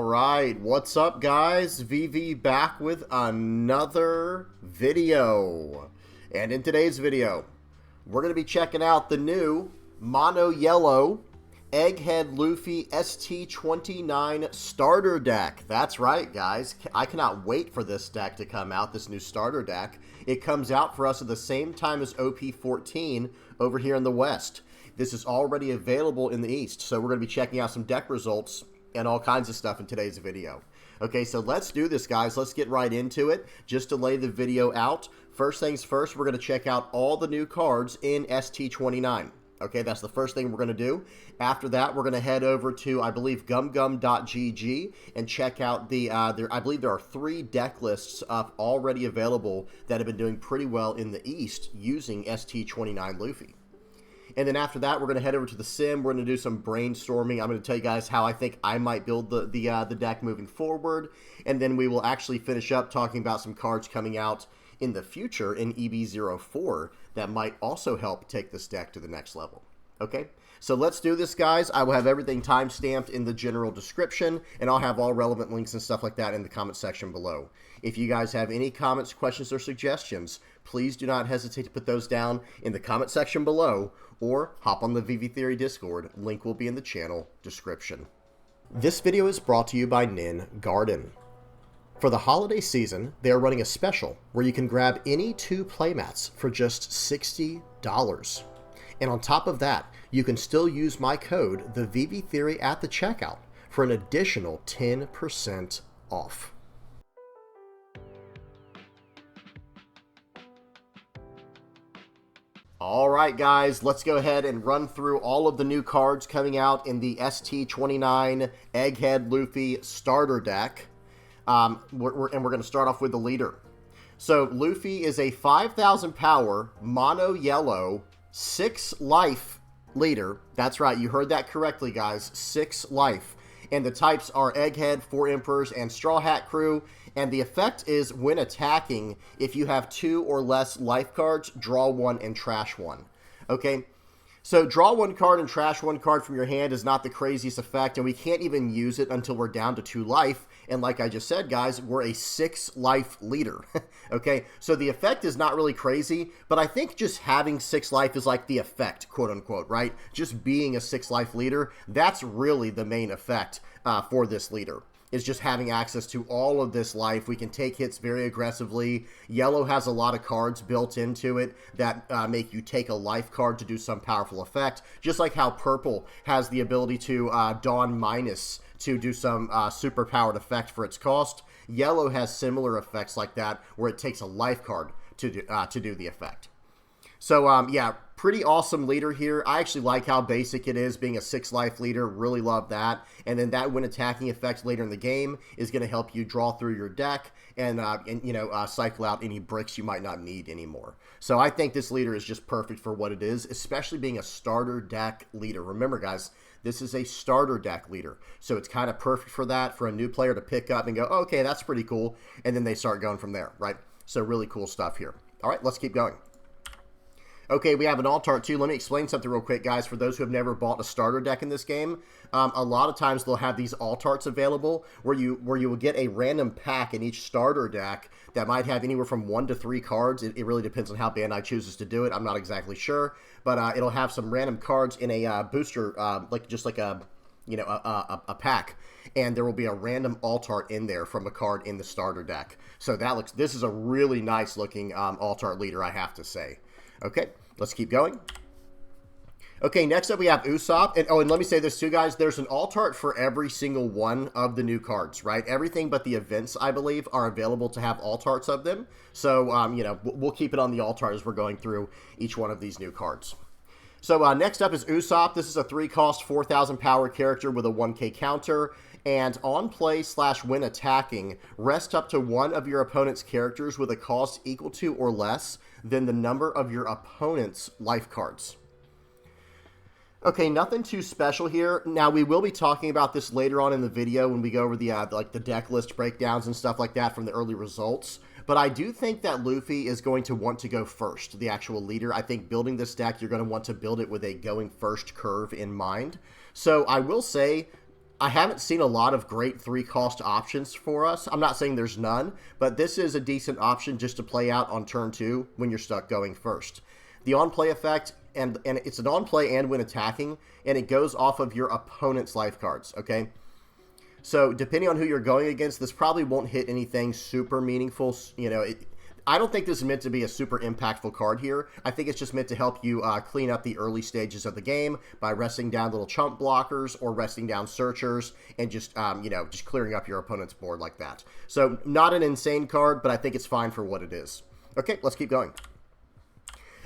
Alright, what's up guys? VV back with another video. And in today's video, we're going to be checking out the new Mono Yellow Egghead Luffy ST-29 starter deck. That's right guys, I cannot wait for this deck to come out, this new starter deck. It comes out for us at the same time as OP14 over here in the West. This is already available in the East, so we're going to be checking out some deck results and all kinds of stuff in today's video. Okay, so let's do this, guys. Let's get right into it. Just to lay the video out, first things first, we're going to check out all the new cards in ST-29. Okay, that's the first thing we're going to do. After that, we're going to head over to, I believe, gumgum.gg and check out the, I believe there are 3 deck lists up already available that have been doing pretty well in the East using ST-29 Luffy. And then after that, we're going to head over to the sim. We're going to do some brainstorming. I'm going to tell you guys how I think I might build the deck moving forward. And then we will actually finish up talking about some cards coming out in the future in EB04 that might also help take this deck to the next level. Okay, so let's do this, guys. I will have everything time-stamped in the general description, and I'll have all relevant links and stuff like that in the comment section below. If you guys have any comments, questions, or suggestions, please do not hesitate to put those down in the comment section below, or hop on the VV Theory Discord. Link will be in the channel description. This video is brought to you by Nin Garden. For the holiday season, they are running a special where you can grab any 2 playmats for just $60. And on top of that, you can still use my code, the VV Theory, at the checkout for an additional 10% off. Alright guys, let's go ahead and run through all of the new cards coming out in the ST-29 Egghead Luffy starter deck. We're going to start off with the leader. So Luffy is a 5,000 power mono yellow 6 life leader. That's right, you heard that correctly guys, 6 life. And the types are Egghead, 4 Emperors, and Straw Hat Crew. And the effect is, when attacking, if you have 2 or less life cards, draw 1 and trash 1. Okay, so draw 1 card and trash 1 card from your hand is not the craziest effect, and we can't even use it until we're down to 2 life. And like I just said, guys, we're a 6 life leader. Okay, so the effect is not really crazy, but I think just having 6 life is like the effect, quote unquote, right? Just being a 6 life leader, that's really the main effect for this leader, is just having access to all of this life. We can take hits very aggressively. Yellow has a lot of cards built into it that make you take a life card to do some powerful effect, just like how purple has the ability to Dawn Minus to do some super powered effect for its cost. Yellow has similar effects like that, where it takes a life card to do the effect. So, yeah, pretty awesome leader here. I actually like how basic it is, being a 6 life leader. Really love that. And then that when attacking effect later in the game is going to help you draw through your deck and cycle out any bricks you might not need anymore. So I think this leader is just perfect for what it is, especially being a starter deck leader. Remember, guys, this is a starter deck leader, so it's kind of perfect for that, for a new player to pick up and go, oh, okay, that's pretty cool, and then they start going from there, right? So really cool stuff here. All right, let's keep going. Okay, we have an alt art too. Let me explain something real quick, guys, for those who have never bought a starter deck in this game. A lot of times they'll have these alt arts available where you will get a random pack in each starter deck that might have anywhere from 1 to 3 cards. It really depends on how Bandai chooses to do it. I'm not exactly sure, but it'll have some random cards in a booster, like a pack, and there will be a random alt art in there from a card in the starter deck. So this is a really nice looking alt art leader, I have to say. Okay, let's keep going. Okay, next up we have Usopp. And let me say this too, guys. There's an alt art for every single one of the new cards, right? Everything but the events, I believe, are available to have alt arts of them. So, we'll keep it on the alt art as we're going through each one of these new cards. So, next up is Usopp. This is a 3-cost, 4,000 power character with a 1k counter. And on play / when attacking, rest up to 1 of your opponent's characters with a cost equal to or less than the number of your opponent's life cards. Okay, nothing too special here. Now, we will be talking about this later on in the video when we go over the deck list breakdowns and stuff like that from the early results. But I do think that Luffy is going to want to go first, the actual leader. I think building this deck, you're going to want to build it with a going first curve in mind. So I will say, I haven't seen a lot of great 3-cost options for us. I'm not saying there's none, but this is a decent option just to play out on turn 2 when you're stuck going first. The on-play effect, and it's an on-play and when attacking, and it goes off of your opponent's life cards, okay? So depending on who you're going against, this probably won't hit anything super meaningful. You know, I don't think this is meant to be a super impactful card here. I think it's just meant to help you clean up the early stages of the game by resting down little chump blockers or resting down searchers and just, you know, just clearing up your opponent's board like that. So not an insane card, but I think it's fine for what it is. Okay, let's keep going.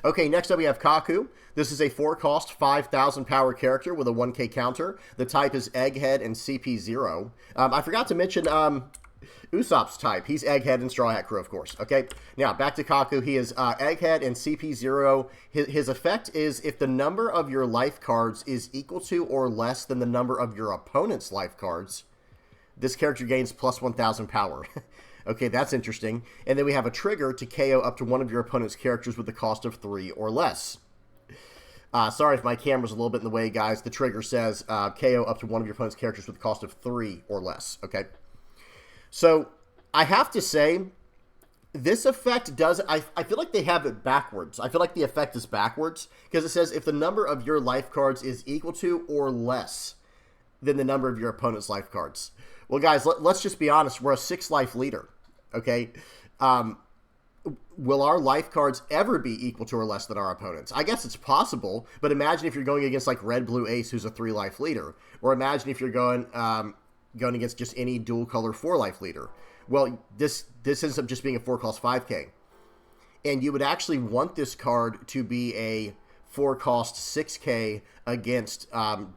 Okay, next up we have Kaku. This is a 4-cost, 5,000 power character with a 1k counter. The type is Egghead and CP0. I forgot to mention Usopp's type. He's Egghead and Straw Hat Crew, of course. Okay, now back to Kaku. He is Egghead and CP0. His effect is if the number of your life cards is equal to or less than the number of your opponent's life cards, this character gains plus 1,000 power. Okay, that's interesting. And then we have a trigger to KO up to one of your opponent's characters with the cost of 3 or less. Sorry if my camera's a little bit in the way, guys. The trigger says KO up to one of your opponent's characters with the cost of 3 or less. Okay. So, I have to say, this effect does... I feel like they have it backwards. I feel like the effect is backwards, because it says if the number of your life cards is equal to or less than the number of your opponent's life cards. Well, guys, let's just be honest. We're a 6-life leader, okay? Will our life cards ever be equal to or less than our opponents? I guess it's possible, but imagine if you're going against, like, Red Blue Ace, who's a 3-life leader. Or imagine if you're going against just any dual-color 4-life leader. Well, this ends up just being a 4-cost 5k. And you would actually want this card to be a 4-cost 6k against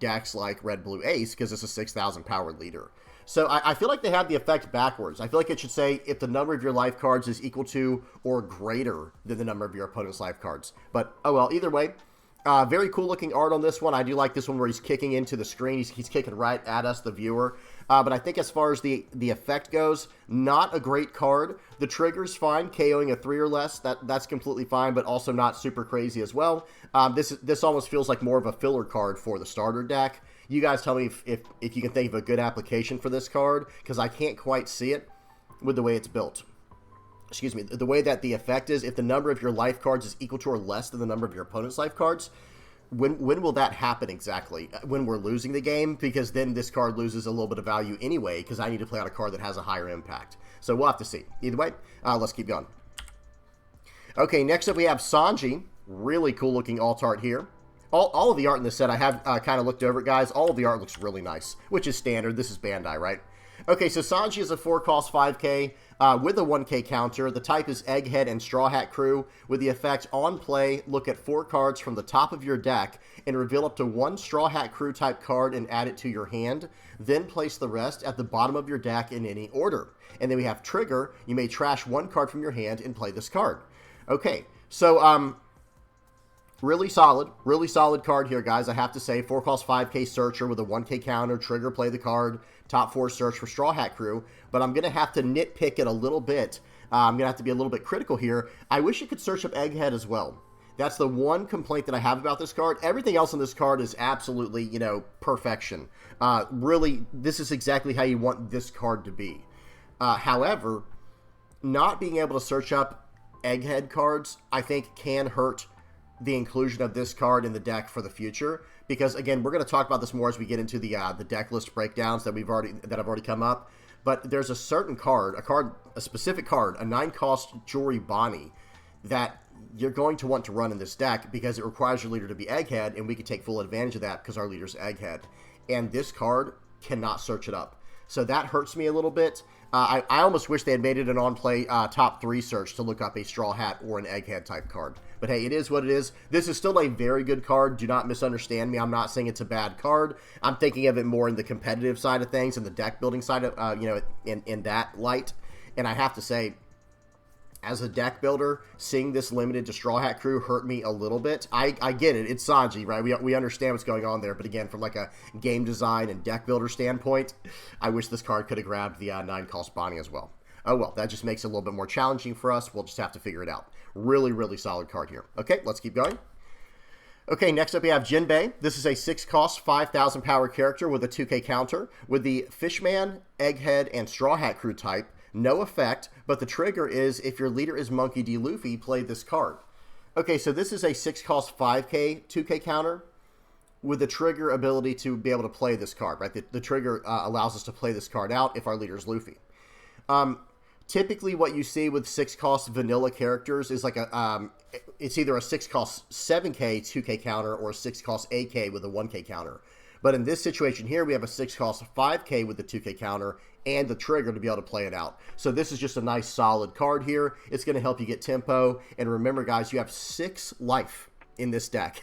decks like Red Blue Ace, because it's a 6,000 power leader. So I feel like they have the effect backwards. I feel like it should say if the number of your life cards is equal to or greater than the number of your opponent's life cards. But, oh well, either way, very cool looking art on this one. I do like this one where he's kicking into the screen. He's kicking right at us, the viewer. But I think as far as the effect goes, not a great card. The trigger's fine, KOing a 3 or less. That's completely fine, but also not super crazy as well. This almost feels like more of a filler card for the starter deck. You guys tell me if you can think of a good application for this card, because I can't quite see it with the way it's built. Excuse me, the way that the effect is, if the number of your life cards is equal to or less than the number of your opponent's life cards, when will that happen exactly? When we're losing the game? Because then this card loses a little bit of value anyway, because I need to play out a card that has a higher impact. So we'll have to see. Either way, let's keep going. Okay, next up we have Sanji. Really cool looking alt art here. All of the art in this set, I have kind of looked over it, guys. All of the art looks really nice, which is standard. This is Bandai, right? Okay, so Sanji is a 4-cost 5k with a 1k counter. The type is Egghead and Straw Hat Crew. With the effect on play, look at 4 cards from the top of your deck and reveal up to 1 Straw Hat Crew type card and add it to your hand. Then place the rest at the bottom of your deck in any order. And then we have Trigger. You may trash 1 card from your hand and play this card. Okay, so really solid card here, guys. I have to say, 4-cost 5k searcher with a 1k counter, trigger, play the card, top 4 search for Straw Hat Crew. But I'm going to have to nitpick it a little bit. I'm going to have to be a little bit critical here. I wish you could search up Egghead as well. That's the one complaint that I have about this card. Everything else on this card is absolutely, you know, perfection. Really, this is exactly how you want this card to be. However, not being able to search up Egghead cards, I think, can hurt the inclusion of this card in the deck for the future, because again, we're going to talk about this more as we get into the deck list breakdowns that have already come up. But there's a certain card, a specific card, a 9-cost Jory Bonnie, that you're going to want to run in this deck because it requires your leader to be Egghead, and we can take full advantage of that because our leader's Egghead. And this card cannot search it up. So that hurts me a little bit. I almost wish they had made it an on-play top 3 search to look up a Straw Hat or an Egghead type card. But hey, it is what it is. This is still a very good card. Do not misunderstand me. I'm not saying it's a bad card. I'm thinking of it more in the competitive side of things and the deck building side of, you know, in that light. And I have to say, as a deck builder, seeing this limited to Straw Hat Crew hurt me a little bit. I get it. It's Sanji, right? We understand what's going on there. But again, from like a game design and deck builder standpoint, I wish this card could have grabbed the 9-cost Bonnie as well. Oh well, that just makes it a little bit more challenging for us. We'll just have to figure it out. Really, really solid card here. Okay, let's keep going. Okay, next up we have Jinbei. This is a 6-cost, 5,000 power character with a 2k counter with the Fishman, Egghead, and Straw Hat Crew type. No effect, but the trigger is if your leader is Monkey D. Luffy, play this card. Okay, so this is a 6-cost, 5k, 2k counter with the trigger ability to be able to play this card, right? The trigger allows us to play this card out if our leader is Luffy. Typically what you see with 6-cost vanilla characters is like it's either a 6-cost 7k 2k counter or a 6-cost 8k with a 1k counter. But in this situation here, we have a 6-cost 5k with the 2k counter and the trigger to be able to play it out. So this is just a nice solid card here. It's going to help you get tempo. And remember, guys, you have 6 life in this deck.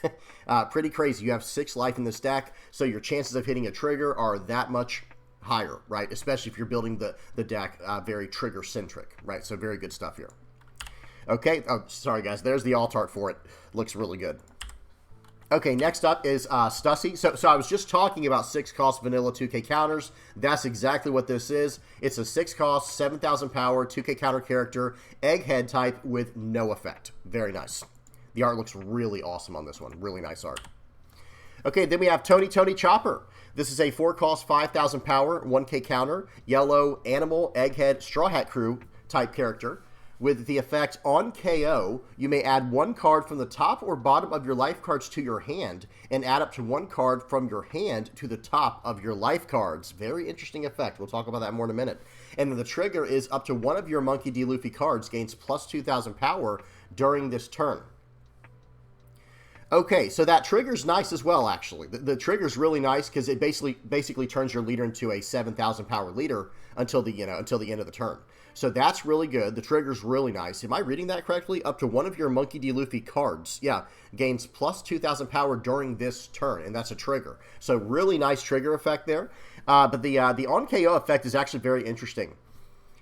Pretty crazy. You have 6 life in this deck, so your chances of hitting a trigger are that much higher, right? Especially if you're building the deck very trigger-centric, right? So very good stuff here. Okay. Oh, sorry, guys. There's the alt art for it. Looks really good. Okay, next up is Stussy. So I was just talking about 6-cost vanilla 2k counters. That's exactly what this is. It's a 6-cost, 7,000 power, 2k counter character, Egghead type with no effect. Very nice. The art looks really awesome on this one. Really nice art. Okay, then we have Tony Chopper. This is a 4-cost, 5,000 power, 1k counter, yellow, animal, Egghead, Straw Hat Crew type character. With the effect on KO, you may add 1 card from the top or bottom of your life cards to your hand and add up to 1 card from your hand to the top of your life cards. Very interesting effect. We'll talk about that more in a minute. And then the trigger is up to 1 of your Monkey D. Luffy cards gains plus 2,000 power during this turn. Okay, so that trigger's nice as well, actually. The trigger's really nice because it basically turns your leader into a 7,000 power leader until the end of the turn. So that's really good. The trigger's really nice. Am I reading that correctly? Up to 1 of your Monkey D. Luffy cards, yeah, gains plus 2,000 power during this turn, and that's a trigger. So really nice trigger effect there. But the on KO effect is actually very interesting.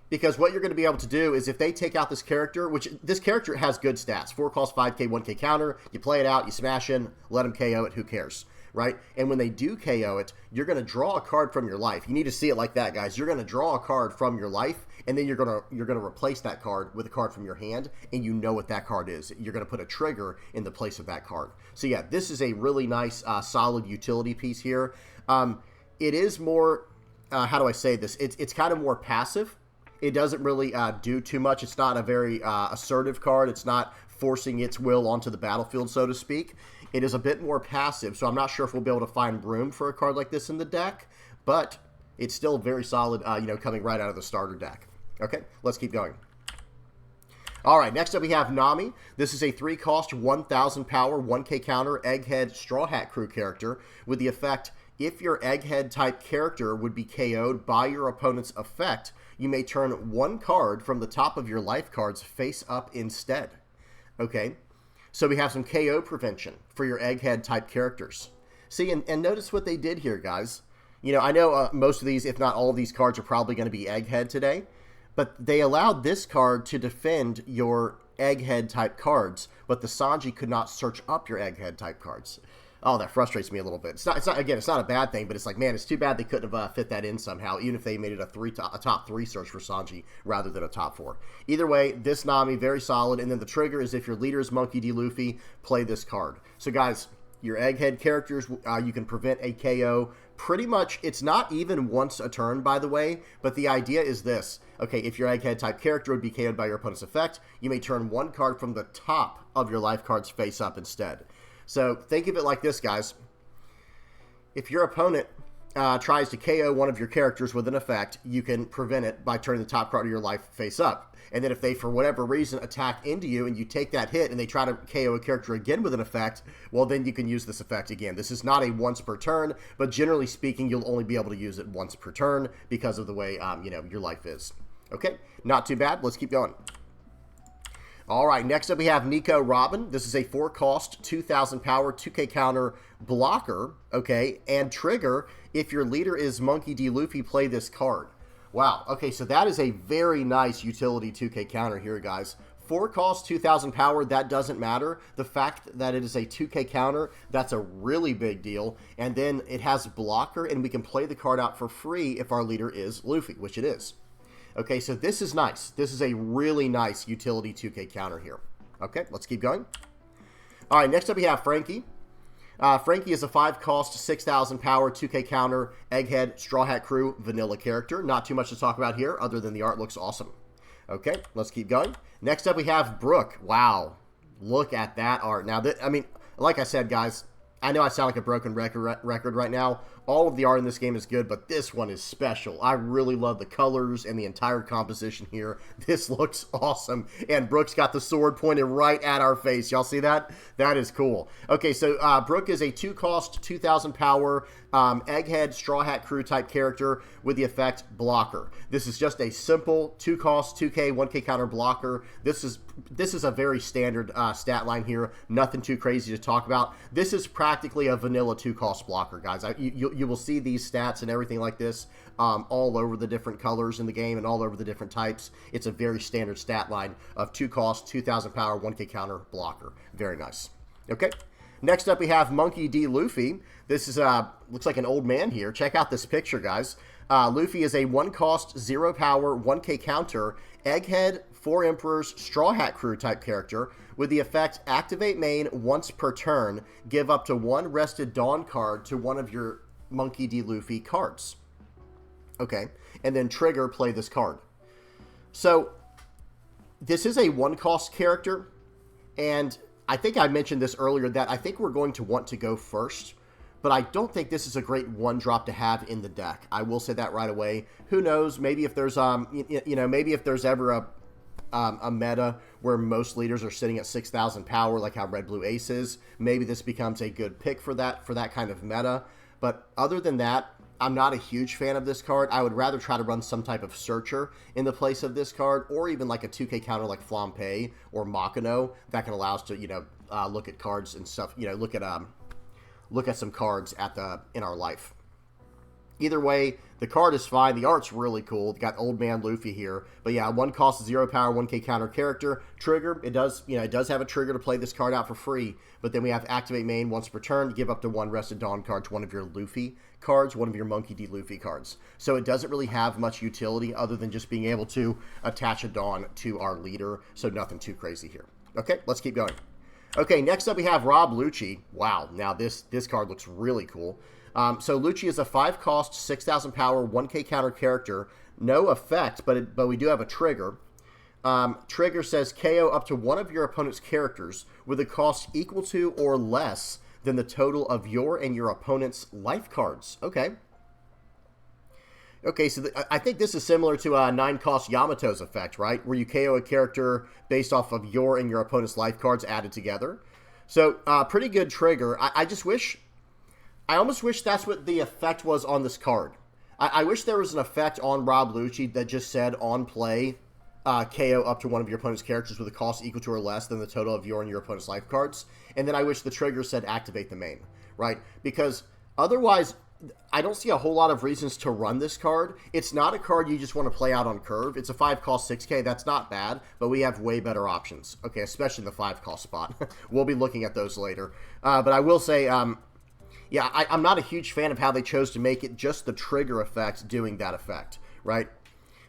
Because what you're going to be able to do is if they take out this character, which this character has good stats, 4-cost, 5k, 1k counter, you play it out, you smash in, let them KO it, who cares, right? And when they do KO it, you're going to draw a card from your life. You need to see it like that, guys. You're going to draw a card from your life, and then you're going to replace that card with a card from your hand, and you know what that card is. You're going to put a trigger in the place of that card. So yeah, this is a really nice, solid utility piece here. It is more, how do I say this? It's kind of more passive. It doesn't really do too much. It's not a very assertive card. It's not forcing its will onto the battlefield, so to speak. It is a bit more passive, so I'm not sure if we'll be able to find room for a card like this in the deck, but it's still very solid, coming right out of the starter deck. Okay, let's keep going. All right, next up we have Nami. This is a 3-cost, 1,000 power, 1k counter, Egghead, Straw Hat Crew character with the effect, if your Egghead type character would be KO'd by your opponent's effect, you may turn 1 card from the top of your life cards face up instead. Okay, so we have some KO prevention for your Egghead type characters. See, and notice what they did here, guys. You know, I know most of these, if not all of these cards are probably going to be Egghead today, but they allowed this card to defend your Egghead type cards, but the Sanji could not search up your Egghead type cards. Oh, that frustrates me a little bit. It's not a bad thing, but it's like, man, it's too bad they couldn't have fit that in somehow, even if they made it a top 3 search for Sanji rather than a top 4. Either way, this Nami, very solid, and then the trigger is if your leader is Monkey D. Luffy, play this card. So, guys, your Egghead characters, you can prevent a KO. Pretty much, it's not even once a turn, by the way, but the idea is this. Okay, if your Egghead type character would be KO'd by your opponent's effect, you may turn 1 card from the top of your life cards face up instead. So think of it like this, guys. If your opponent tries to KO one of your characters with an effect, you can prevent it by turning the top card of your life face up. And then if they, for whatever reason, attack into you and you take that hit and they try to KO a character again with an effect, well, then you can use this effect again. This is not a once per turn, but generally speaking, you'll only be able to use it once per turn because of the way, your life is. Okay, not too bad. Let's keep going. All right, next up we have Nico Robin. This is a 4-cost, 2,000 power, 2k counter blocker, okay, and trigger. If your leader is Monkey D. Luffy, play this card. Wow, okay, so that is a very nice utility 2k counter here, guys. 4-cost, 2,000 power, that doesn't matter. The fact that it is a 2k counter, that's a really big deal. And then it has blocker, and we can play the card out for free if our leader is Luffy, which it is. Okay, so this is nice. This is a really nice utility 2k counter here. Okay, let's keep going. All right, next up we have Frankie. Frankie is a 5-cost, 6,000 power, 2K counter, Egghead, Straw Hat Crew, vanilla character. Not too much to talk about here, other than the art looks awesome. Okay, let's keep going. Next up, we have Brooke. Wow, look at that art. Now, I mean, like I said, guys, I know I sound like a broken record right now. All of the art in this game is good, but this one is special. I really love the colors and the entire composition here. This looks awesome. And Brooke's got the sword pointed right at our face. Y'all see that? That is cool. Okay, so Brooke is a 2-cost, 2,000 power, Egghead, Straw Hat Crew type character with the effect Blocker. This is just a simple 2-cost, 2K, 1K counter blocker. This is a very standard stat line here. Nothing too crazy to talk about. This is practically a vanilla 2-cost blocker, guys. You will see these stats and everything like this all over the different colors in the game and all over the different types. It's a very standard stat line of 2-cost, 2,000 power, 1K counter blocker. Very nice. Okay. Next up, we have Monkey D. Luffy. This is looks like an old man here. Check out this picture, guys. Luffy is a 1-cost, 0 power, 1K counter, Egghead, 4 Emperors, Straw Hat Crew type character with the effect Activate Main once per turn. Give up to 1 Rested Dawn card to one of your Monkey D. Luffy cards. Okay, and then trigger, play this card. So, this is a 1-cost character, and I think I mentioned this earlier that I think we're going to want to go first, but I don't think this is a great 1-drop to have in the deck. I will say that right away. Who knows? Maybe if there's maybe if there's ever a meta where most leaders are sitting at 6,000 power, like how Red Blue Ace is, maybe this becomes a good pick for that kind of meta. But other than that, I'm not a huge fan of this card. I would rather try to run some type of Searcher in the place of this card, or even like a 2K counter like Flampe or Makino that can allow us to, look at cards and stuff, look at some cards in our life. Either way, the card is fine. The art's really cool. Got Old Man Luffy here. But yeah, 1-cost, 0 power, 1K counter character. Trigger, it does have a trigger to play this card out for free. But then we have Activate Main once per turn to give up to 1 Rested Dawn card to one of your Luffy cards, one of your Monkey D. Luffy cards. So it doesn't really have much utility other than just being able to attach a Dawn to our leader. So nothing too crazy here. Okay, let's keep going. Okay, next up we have Rob Lucci. Wow, now this card looks really cool. So Lucci is a 5-cost, 6,000 power, 1K counter character. No effect, but we do have a trigger. Trigger says KO up to one of your opponent's characters with a cost equal to or less than the total of your and your opponent's life cards. Okay. Okay, so I think this is similar to 9-cost Yamato's effect, right? Where you KO a character based off of your and your opponent's life cards added together. So, pretty good trigger. I almost wish that's what the effect was on this card. I wish there was an effect on Rob Lucci that just said on play, KO up to one of your opponent's characters with a cost equal to or less than the total of your and your opponent's life cards. And then I wish the trigger said activate the main, right? Because otherwise, I don't see a whole lot of reasons to run this card. It's not a card you just want to play out on curve. It's a 5-cost 6K. That's not bad, but we have way better options. Okay, especially in the 5-cost spot. We'll be looking at those later. But I will say, yeah, I'm not a huge fan of how they chose to make it just the trigger effect doing that effect, right?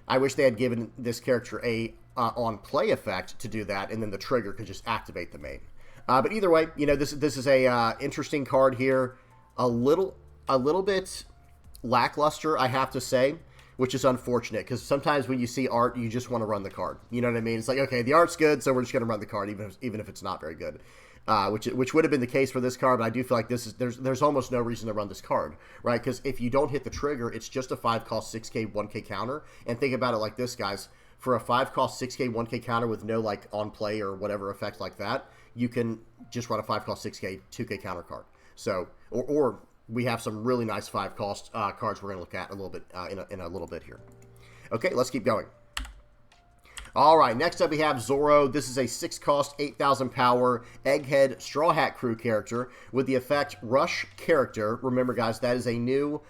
I wish they had given this character a on-play effect to do that, and then the trigger could just activate the main. But either way, this is a interesting card here. A little bit lackluster, I have to say, which is unfortunate, because sometimes when you see art, you just want to run the card. You know what I mean? It's like, okay, the art's good, so we're just going to run the card, even if it's not very good. Which would have been the case for this card, but I do feel like there's almost no reason to run this card, right? Because if you don't hit the trigger, it's just a 5-cost 6K 1K counter. And think about it like this, guys. For a 5-cost 6K 1K counter with no like on play or whatever effect like that, you can just run a 5-cost 6K 2K counter card. So or we have some really nice 5-cost cards we're going to look at a little bit in a little bit here. Okay, let's keep going. All right, next up we have Zoro. This is a 6-cost, 8,000 power, Egghead, Straw Hat Crew character with the effect Rush Character. Remember, guys, that is a new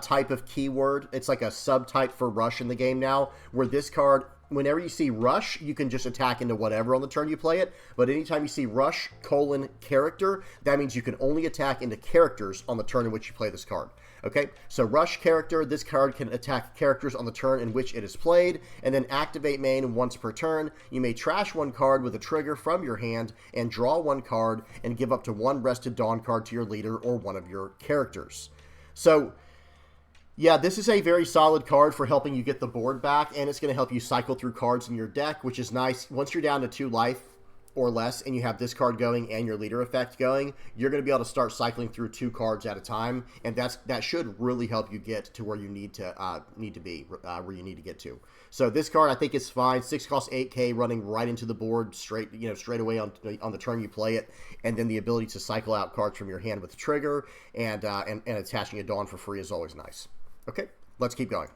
type of keyword. It's like a subtype for Rush in the game now, where this card, whenever you see rush, you can just attack into whatever on the turn you play it. But anytime you see rush, character, that means you can only attack into characters on the turn in which you play this card. Okay, so rush character, this card can attack characters on the turn in which it is played, and then activate main once per turn. You may trash one card with a trigger from your hand and draw one card and give up to one rested Dawn card to your leader or one of your characters. So, yeah, this is a very solid card for helping you get the board back, and it's going to help you cycle through cards in your deck, which is nice. Once you're down to 2 life or less and you have this card going and your leader effect going, you're going to be able to start cycling through 2 cards at a time, and that should really help you get to where you need to be, where you need to get to. So this card I think is fine. 6 costs 8k, running right into the board straight away on the turn you play it, and then the ability to cycle out cards from your hand with the trigger and attaching a Dawn for free is always nice. Okay, let's keep going.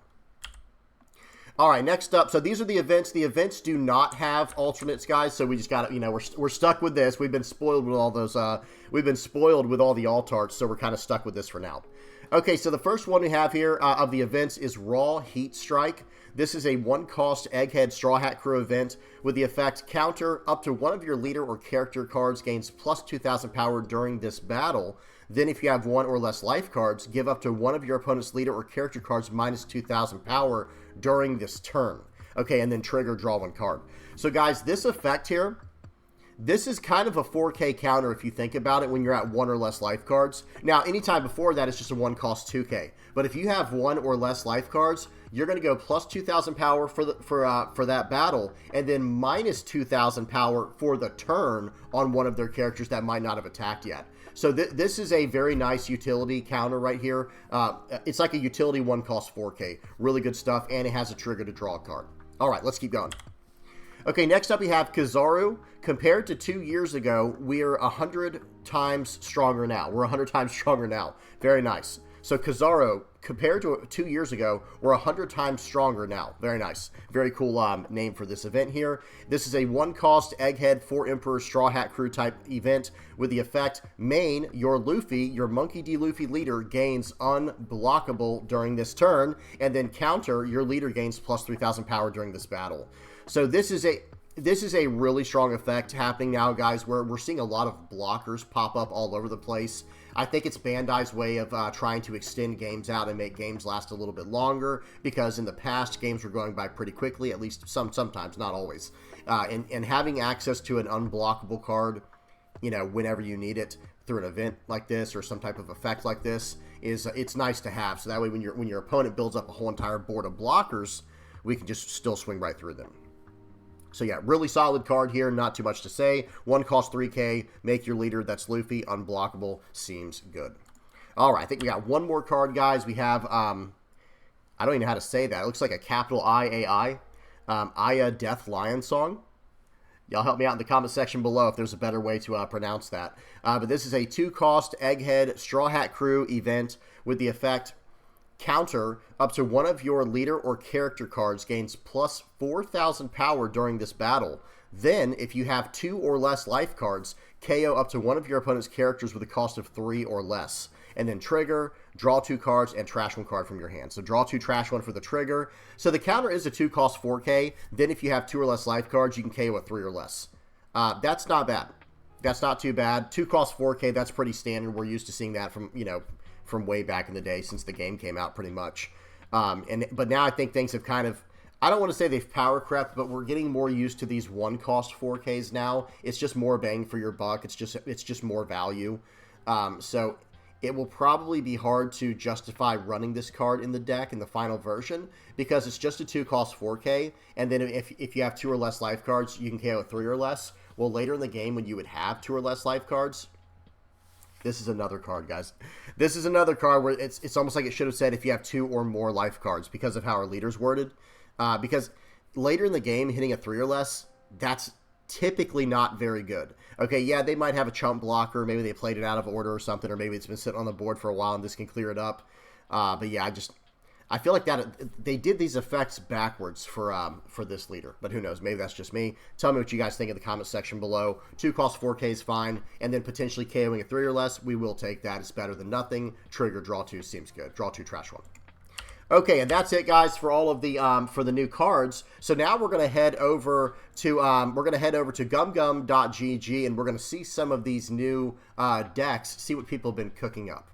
All right, next up, so these are the events. The events do not have alternates, guys, so we just got to, we're stuck with this. We've been spoiled with all those, we've been spoiled with all the alt arts, so we're kind of stuck with this for now. Okay, so the first one we have here of the events is Raw Heat Strike. This is a 1-cost Egghead Straw Hat Crew event with the effect counter up to one of your leader or character cards gains plus 2,000 power during this battle. Then if you have 1 or less life cards, give up to one of your opponent's leader or character cards minus 2,000 power during this turn. Okay, and then trigger, draw 1 card. So guys, this effect here, this is kind of a 4k counter if you think about it when you're at 1 or less life cards. Now, anytime before that, it's just a 1-cost 2k. But if you have 1 or less life cards, you're going to go plus 2,000 power for that battle, and then minus 2,000 power for the turn on one of their characters that might not have attacked yet. So this is a very nice utility counter right here. It's like a utility 1-cost 4k. Really good stuff, and it has a trigger to draw a card. All right, let's keep going. Okay, next up we have Kizaru. Compared to 2 years ago, we're 100 times stronger now. We're 100 times stronger now. Very nice. So Kizaru, compared to 2 years ago, we're 100 times stronger now. Very nice. Very cool name for this event here. This is a 1-cost Egghead 4 Emperor Straw Hat Crew type event with the effect main, your Luffy, your Monkey D. Luffy leader gains unblockable during this turn, and then counter, your leader gains plus 3,000 power during this battle. So this is a really strong effect happening now, guys, where we're seeing a lot of blockers pop up all over the place. I think it's Bandai's way of trying to extend games out and make games last a little bit longer, because in the past, games were going by pretty quickly, at least sometimes, not always. And having access to an unblockable card, whenever you need it through an event like this or some type of effect like this, it's nice to have. So that way when your opponent builds up a whole entire board of blockers, we can just still swing right through them. So yeah, really solid card here, not too much to say. 1 cost 3k, make your leader, that's Luffy, unblockable, seems good. All right, I think we got one more card, guys. We have, I don't even know how to say that. It looks like a capital I-A-I, Aya Death Lion Song. Y'all help me out in the comment section below if there's a better way to pronounce that. But this is a 2-cost Egghead Straw Hat Crew event with the effect counter up to one of your leader or character cards gains plus 4,000 power during this battle. Then, if you have 2 or less life cards, KO up to one of your opponent's characters with a cost of 3 or less. And then trigger, draw 2 cards, and trash 1 card from your hand. So draw 2, trash 1 for the trigger. So the counter is a 2-cost 4k. Then if you have 2 or less life cards, you can KO a 3 or less. That's not bad. That's not too bad. 2-cost 4k, that's pretty standard. We're used to seeing that from way back in the day since the game came out pretty much. But now I think things have kind of, I don't want to say they've power crept, but we're getting more used to these 1-cost 4Ks now. It's just more bang for your buck. It's just more value. So it will probably be hard to justify running this card in the deck in the final version because it's just a 2-cost 4K. And then if you have 2 or less life cards, you can KO a 3 or less. Well, later in the game when you would have 2 or less life cards, this is another card, guys. This is another card where it's almost like it should have said if you have 2 or more life cards because of how our leader's worded. Because later in the game, hitting a 3 or less, that's typically not very good. Okay, yeah, they might have a chump blocker. Maybe they played it out of order or something, or maybe it's been sitting on the board for a while and this can clear it up. But yeah, I feel like that they did these effects backwards for this leader, but who knows? Maybe that's just me. Tell me what you guys think in the comment section below. 2-cost 4K is fine, and then potentially KOing a 3 or less, we will take that. It's better than nothing. Trigger, draw 2 seems good. Draw 2, trash 1. Okay, and that's it, guys, for all of the for the new cards. So now we're gonna head over to gumgum.gg, and we're gonna see some of these new decks, see what people have been cooking up.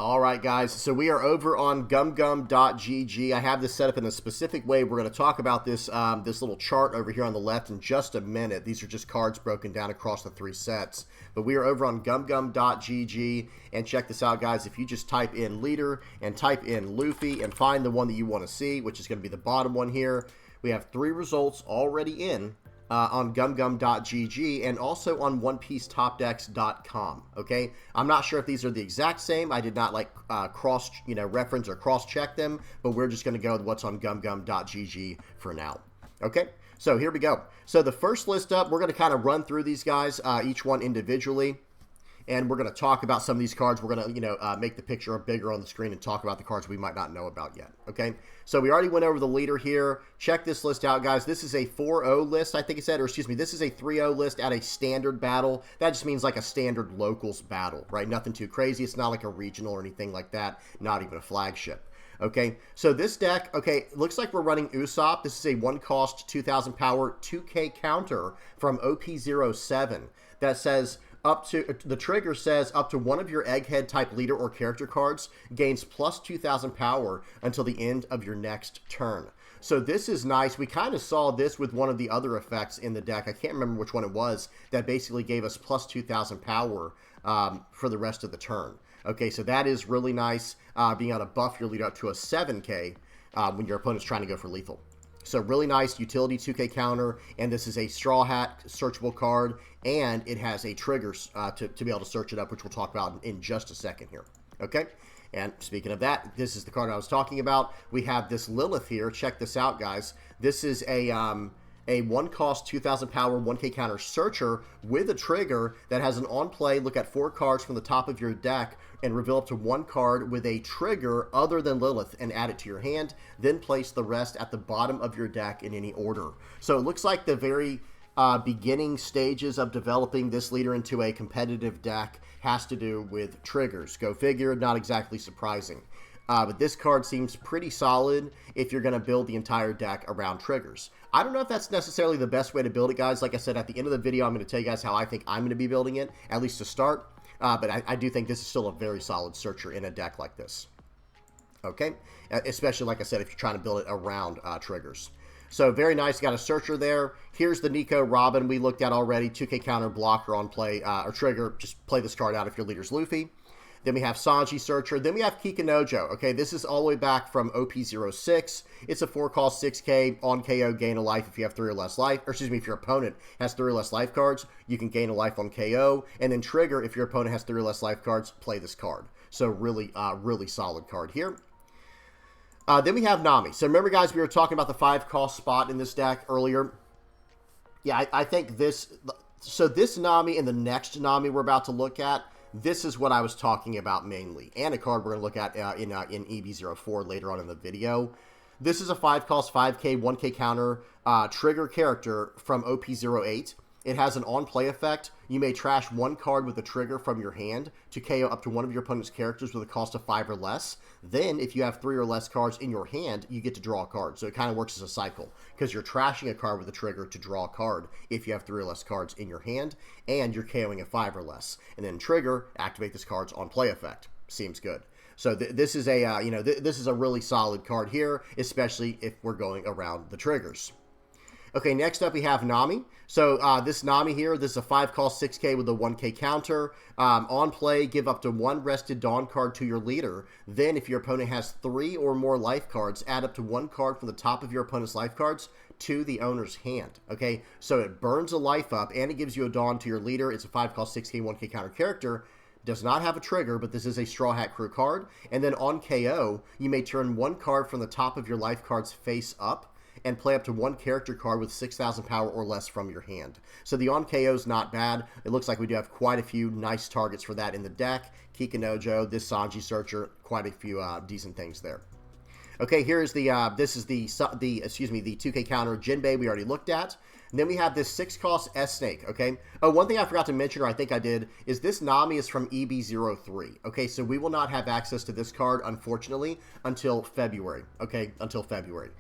All right, guys, so we are over on gumgum.gg. I have this set up in a specific way. We're going to talk about this this little chart over here on the left in just a minute. These are just cards broken down across the 3 sets. But we are over on gumgum.gg, and check this out, guys. If you just type in leader and type in Luffy and find the one that you want to see, which is going to be the bottom one here, we have 3 results already in. On gumgum.gg and also on onepiecetopdecks.com. Okay, I'm not sure if these are the exact same. I did not cross reference or cross check them, but we're just going to go with what's on gumgum.gg for now. Okay, so here we go. So the first list up, we're going to kind of run through these guys, each one individually. And we're going to talk about some of these cards. We're going to, make the picture bigger on the screen and talk about the cards we might not know about yet. Okay, so we already went over the leader here. Check this list out, guys. This is a 4-0 list, I think it said, or excuse me, this is a 3-0 list at a standard battle. That just means like a standard locals battle, right? Nothing too crazy. It's not like a regional or anything like that. Not even a flagship. Okay, so this deck, okay, looks like we're running Usopp. This is a 1-cost, 2,000 power, 2K counter from OP07 that says... the trigger says up to one of your egghead type leader or character cards gains plus 2,000 power until the end of your next turn. So this is nice. We kind of saw this with one of the other effects in the deck. I can't remember which one it was that basically gave us plus 2,000 power for the rest of the turn. Okay, so that is really nice, being able to buff your leader up to a 7K when your opponent's trying to go for lethal. So really nice utility 2K counter, and this is a Straw Hat searchable card, and it has a trigger to be able to search it up, which we'll talk about in just a second here. Okay, and speaking of that, this is the card I was talking about. We have this Lilith here. Check this out, guys. This is a 1-cost, 2,000 power, 1K counter searcher with a trigger that has an on-play. Look at 4 cards from the top of your deck and reveal up to 1 card with a trigger other than Lilith and add it to your hand. Then place the rest at the bottom of your deck in any order. So it looks like the very beginning stages of developing this leader into a competitive deck has to do with triggers. Go figure, not exactly surprising. But this card seems pretty solid if you're going to build the entire deck around triggers. I don't know if that's necessarily the best way to build it, guys. Like I said, at the end of the video, I'm going to tell you guys how I think I'm going to be building it, at least to start. But I do think this is still a very solid searcher in a deck like this. Okay? Especially, like I said, if you're trying to build it around triggers. So very nice. Got a searcher there. Here's the Nico Robin we looked at already. 2K counter blocker on play or trigger. Just play this card out if your leader's Luffy. Then we have Sanji Searcher. Then we have Kikanojo. Okay, this is all the way back from OP06. It's a 4-cost 6K on KO, gain a life if you have 3 or less life. Or excuse me, if your opponent has 3 or less life cards, you can gain a life on KO. And then trigger, if your opponent has 3 or less life cards, play this card. So really, really solid card here. Then we have Nami. So remember, guys, we were talking about the 5-cost spot in this deck earlier. Yeah, I think this... So this Nami and the next Nami we're about to look at, this is what I was talking about mainly, and a card we're going to look at in EB04 later on in the video. This is a 5-cost, 5K, 1K counter trigger character from OP08. It has an on-play effect. You may trash 1 card with a trigger from your hand to KO up to one of your opponent's characters with a cost of 5 or less. Then, if you have 3 or less cards in your hand, you get to draw a card. So it kind of works as a cycle, because you're trashing a card with a trigger to draw a card if you have 3 or less cards in your hand, and you're KOing a 5 or less. And then trigger, activate this card's on-play effect. Seems good. So this is a this is a really solid card here, especially if we're going around the triggers. Okay, next up we have Nami. So this Nami here, this is a 5-cost 6K with a 1K counter. On play, give up to 1 rested Dawn card to your leader. Then if your opponent has 3 or more life cards, add up to 1 card from the top of your opponent's life cards to the owner's hand. Okay, so it burns a life up and it gives you a Dawn to your leader. It's a 5-cost 6K 1K counter character. Does not have a trigger, but this is a Straw Hat Crew card. And then on KO, you may turn 1 card from the top of your life cards face up and play up to 1 character card with 6,000 power or less from your hand. So the on KO is not bad. It looks like we do have quite a few nice targets for that in the deck. Kikanojo, this Sanji Searcher, quite a few decent things there. Okay, here is the this is the 2K counter Jinbei we already looked at. And then we have this 6-cost S-Snake, okay? Oh, one thing I forgot to mention, or I think I did, is this Nami is from EB03, okay? So we will not have access to this card, unfortunately, until February, okay? Until February.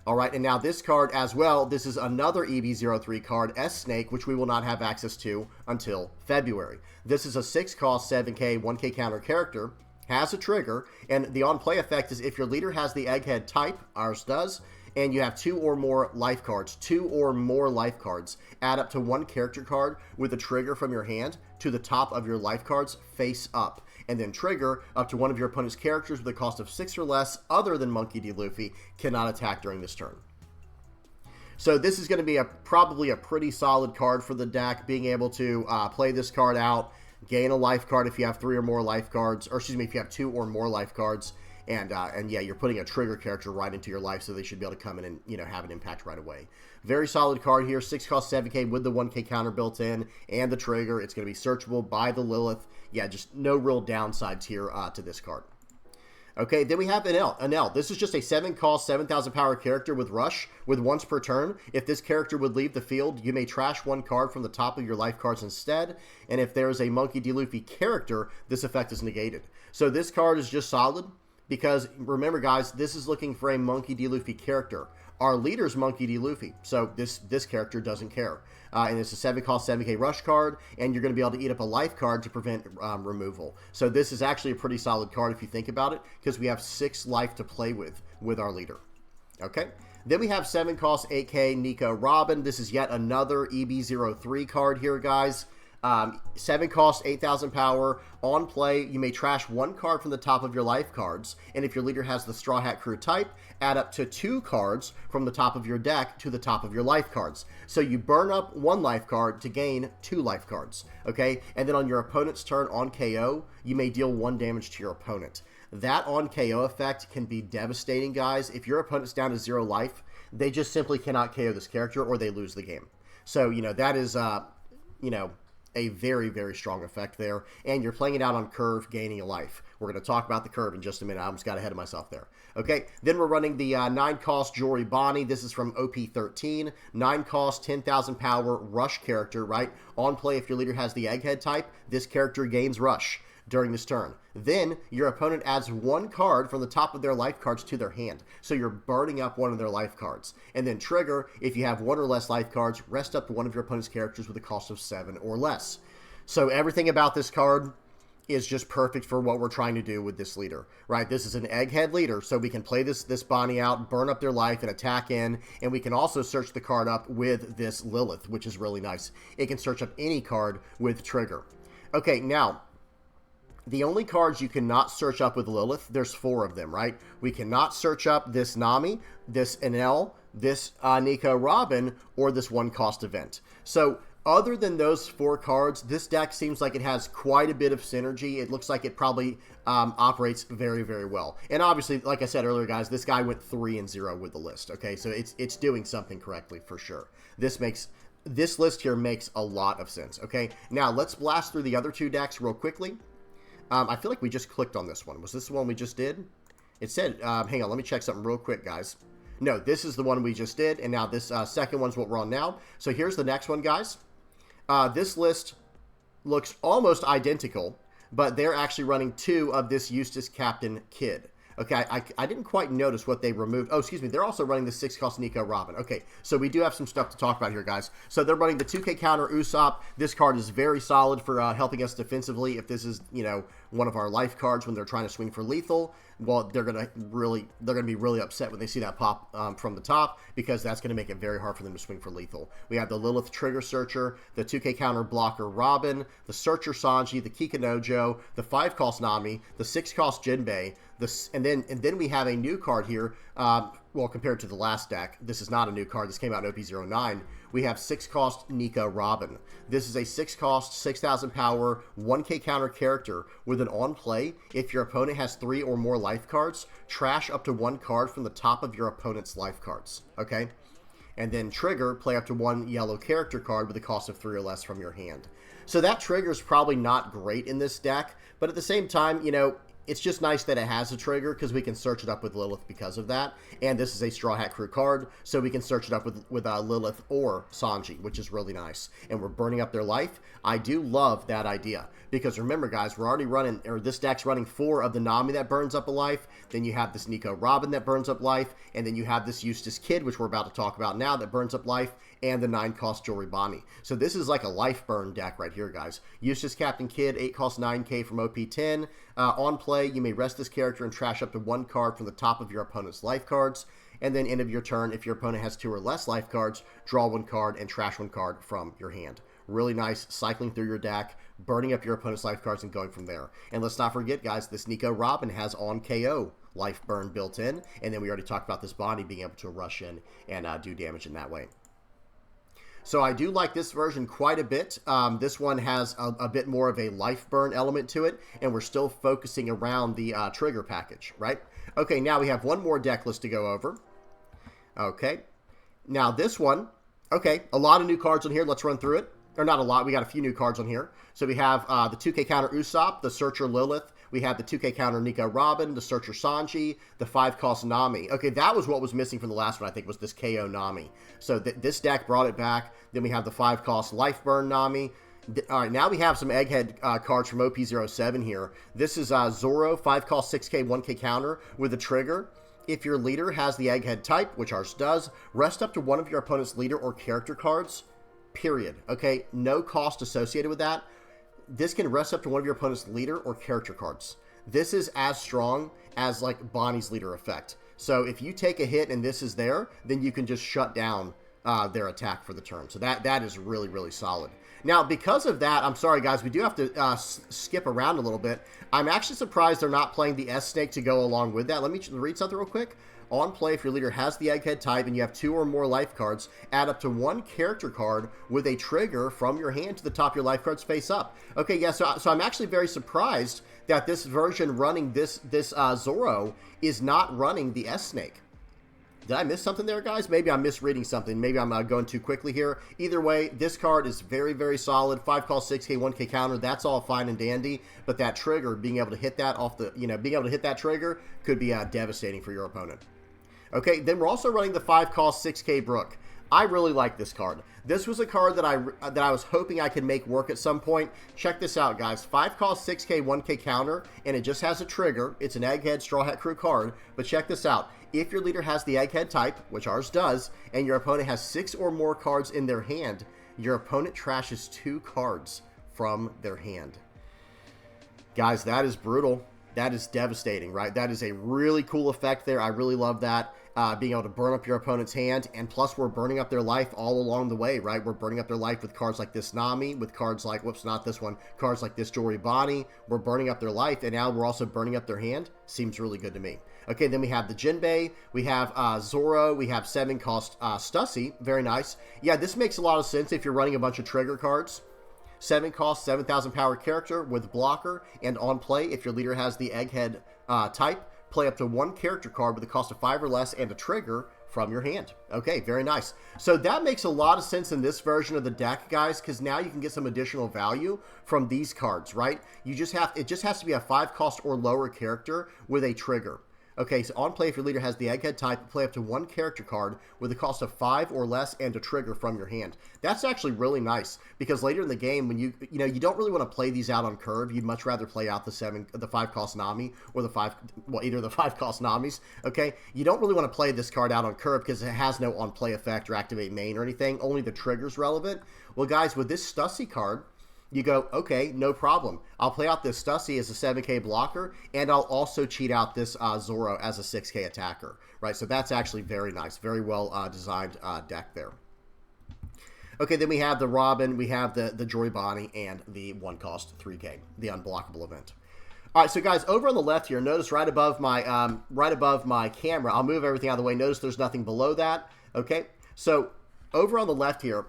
All right, and now this card as well, this is another EB03 card, S-Snake, which we will not have access to until February. This is a 6-cost 7K, 1K counter character, has a trigger, and the on-play effect is if your leader has the Egghead type, ours does, and you have 2 or more life cards, add up to 1 character card with a trigger from your hand to the top of your life cards face up, and then trigger up to one of your opponent's characters with a cost of 6 or less other than Monkey D. Luffy cannot attack during this turn. So this is going to be probably a pretty solid card for the deck, being able to play this card out, gain a life card if you have 3 or more life cards, or excuse me, if you have 2 or more life cards, and yeah, you're putting a trigger character right into your life, so they should be able to come in and, you know, have an impact right away. Very solid card here, 6-cost 7K with the 1K counter built in and the trigger. It's going to be searchable by the Lilith. Yeah, just no real downsides here to this card. Okay, then we have Enel. This is just a 7-cost, 7,000 power character with Rush, with once per turn. If this character would leave the field, you may trash 1 card from the top of your life cards instead. And if there is a Monkey D. Luffy character, this effect is negated. So this card is just solid, because remember, guys, this is looking for a Monkey D. Luffy character. Our leader's Monkey D. Luffy, so this character doesn't care. And it's a 7-cost 7K rush card, and you're going to be able to eat up a life card to prevent removal. So this is actually a pretty solid card if you think about it, because we have 6 life to play with our leader. Okay? Then we have 7-cost 8K Nico Robin. This is yet another EB03 card here, guys. 7-cost, 8,000 power. On play, you may trash 1 card from the top of your life cards, and if your leader has the Straw Hat Crew type, add up to 2 cards from the top of your deck to the top of your life cards. So you burn up 1 life card to gain 2 life cards, okay? And then on your opponent's turn on KO, you may deal 1 damage to your opponent. That on KO effect can be devastating, guys. If your opponent's down to 0 life, they just simply cannot KO this character or they lose the game. So, you know, that is, you know, a very, very strong effect there, and you're playing it out on curve, gaining a life. We're going to talk about the curve in just a minute. I almost got ahead of myself there. Okay, then we're running the 9-cost Jory Bonnie. This is from OP13. 9-cost, 10,000 power, rush character, right? On play, if your leader has the Egghead type, this character gains rush during this turn. Then your opponent adds 1 card from the top of their life cards to their hand. So you're burning up 1 of their life cards. And then trigger, if you have 1 or less life cards, rest up to 1 of your opponent's characters with a cost of 7 or less. So everything about this card is just perfect for what we're trying to do with this leader, right? This is an Egghead leader, so we can play this Bonnie out, burn up their life, and attack in, and we can also search the card up with this Lilith, which is really nice. It can search up any card with trigger. Okay, now, the only cards you cannot search up with Lilith, there's 4 of them, right? We cannot search up this Nami, this Enel, this Nico Robin, or this 1-cost event. So, other than those 4 cards, this deck seems like it has quite a bit of synergy. It looks like it probably operates very, very well. And obviously, like I said earlier, guys, this guy went 3-0 with the list, okay? So, it's doing something correctly for sure. This list here makes a lot of sense, okay? Now, let's blast through the other 2 decks real quickly. I feel like we just clicked on this one. Was this the one we just did? It said, hang on, let me check something real quick, guys. No, this is the one we just did, and now this second one's what we're on now. So here's the next one, guys. This list looks almost identical, but they're actually running 2 of this Eustace Captain Kid. Okay, I didn't quite notice what they removed. Oh, excuse me, they're also running the 6-cost Nico Robin. Okay, so we do have some stuff to talk about here, guys. So they're running the 2K counter Usopp. This card is very solid for helping us defensively. If this is, you know, one of our life cards when they're trying to swing for lethal, well, they're gonna be really upset when they see that pop from the top, because that's gonna make it very hard for them to swing for lethal. We have the Lilith Trigger Searcher, the 2K counter blocker Robin, the Searcher Sanji, the Kikanojo, the 5-cost Nami, the 6-cost Jinbei, and then we have a new card here. Well, compared to the last deck, this is not a new card. This came out in OP09. We have 6-cost Nico Robin. This is a 6-cost, 6,000 power, 1K counter character with an on play. If your opponent has 3 or more life cards, trash up to 1 card from the top of your opponent's life cards. Okay? And then trigger, play up to 1 yellow character card with a cost of 3 or less from your hand. So that trigger is probably not great in this deck, but at the same time, you know, it's just nice that it has a trigger because we can search it up with Lilith because of that. And this is a Straw Hat Crew card, so we can search it up with Lilith or Sanji, which is really nice. And we're burning up their life. I do love that idea because remember, guys, we're already running, or this deck's running 4 of the Nami that burns up a life. Then you have this Nico Robin that burns up life, and then you have this Eustace Kid, which we're about to talk about now, that burns up life, and the 9-cost Jewelry Bonnie. So this is like a life burn deck right here, guys. Eustace Captain Kid, 8-cost 9k from OP10. On play, you may rest this character and trash up to 1 card from the top of your opponent's life cards. And then end of your turn, if your opponent has 2 or less life cards, draw 1 card and trash 1 card from your hand. Really nice, cycling through your deck, burning up your opponent's life cards and going from there. And let's not forget, guys, this Nico Robin has on KO life burn built in. And then we already talked about this Bonnie being able to rush in and do damage in that way. So I do like this version quite a bit. This one has a bit more of a life burn element to it, and we're still focusing around the trigger package, right? Okay, now we have one more deck list to go over. Okay, now this one, okay, a lot of new cards on here. Let's run through it. Or not a lot, we got a few new cards on here. So we have the 2K counter Usopp, the Searcher Lilith. We have the 2K counter Nico Robin, the Searcher Sanji, the 5-cost Nami. Okay, that was what was missing from the last one, I think, was this KO Nami. So this deck brought it back. Then we have the 5-cost Life Burn Nami. All right, now we have some Egghead cards from OP07 here. This is Zoro, 5-cost 6K, 1K counter with a trigger. If your leader has the Egghead type, which ours does, rest up to one of your opponent's leader or character cards, period. Okay, no cost associated with that. This can rest up to one of your opponent's leader or character cards. This is as strong as like Bonnie's leader effect. So if you take a hit and this is there, then you can just shut down their attack for the turn. So that is really, really solid. Now, because of that, I'm sorry, guys, we do have to skip around a little bit. I'm actually surprised they're not playing the S-Snake to go along with that. Let me read something real quick. On play, if your leader has the Egghead type and you have 2 or more life cards, add up to 1 character card with a trigger from your hand to the top of your life cards face up. Okay, yeah, so I'm actually very surprised that this version running this Zoro is not running the S-Snake. Did I miss something there, guys? Maybe I'm misreading something. Maybe I'm going too quickly here. Either way, this card is very, very solid. 5-cost 6K, 1K counter. That's all fine and dandy. But that trigger, being able to hit that off the, being able to hit that trigger could be devastating for your opponent. Okay, then we're also running the 5-cost 6K Brook. I really like this card. This was a card that I was hoping I could make work at some point. Check this out, guys. 5-cost 6K 1K counter, and it just has a trigger. It's an Egghead Straw Hat Crew card. But check this out. If your leader has the Egghead type, which ours does, and your opponent has 6 or more cards in their hand, your opponent trashes 2 cards from their hand. Guys, that is brutal. That is devastating, right? That is a really cool effect there. I really love that. Being able to burn up your opponent's hand, and plus we're burning up their life all along the way, right? We're burning up their life with cards like this Nami, with cards like, whoops, not this one, cards like this Jewelry Bonnie. We're burning up their life, and now we're also burning up their hand. Seems really good to me. Okay, then we have the Jinbei, we have Zoro, we have 7-cost Stussy, very nice. Yeah, this makes a lot of sense if you're running a bunch of trigger cards. 7-cost, 7,000 power character with blocker, and on play, if your leader has the Egghead type, play up to 1 character card with a cost of 5 or less and a trigger from your hand. Okay, very nice. So that makes a lot of sense in this version of the deck, guys, because now you can get some additional value from these cards, right? It just has to be a 5-cost or lower character with a trigger. Okay, so on play, if your leader has the Egghead type, play up to 1 character card with a cost of 5 or less and a trigger from your hand. That's actually really nice because later in the game, when you don't really want to play these out on curve. You'd much rather play out the 5-cost Nami or either the 5-cost Namis. Okay, you don't really want to play this card out on curve because it has no on play effect or activate main or anything. Only the trigger's relevant. Well, guys, with this Stussy card, you go, okay, no problem. I'll play out this Stussy as a 7K blocker, and I'll also cheat out this Zoro as a 6K attacker, right? So that's actually very nice. Very well designed deck there. Okay, then we have the Robin, we have the Jewelry Bonnie, and the 1-cost 3K, the unblockable event. All right, so guys, over on the left here, notice right above my camera, I'll move everything out of the way. Notice there's nothing below that, okay? So over on the left here,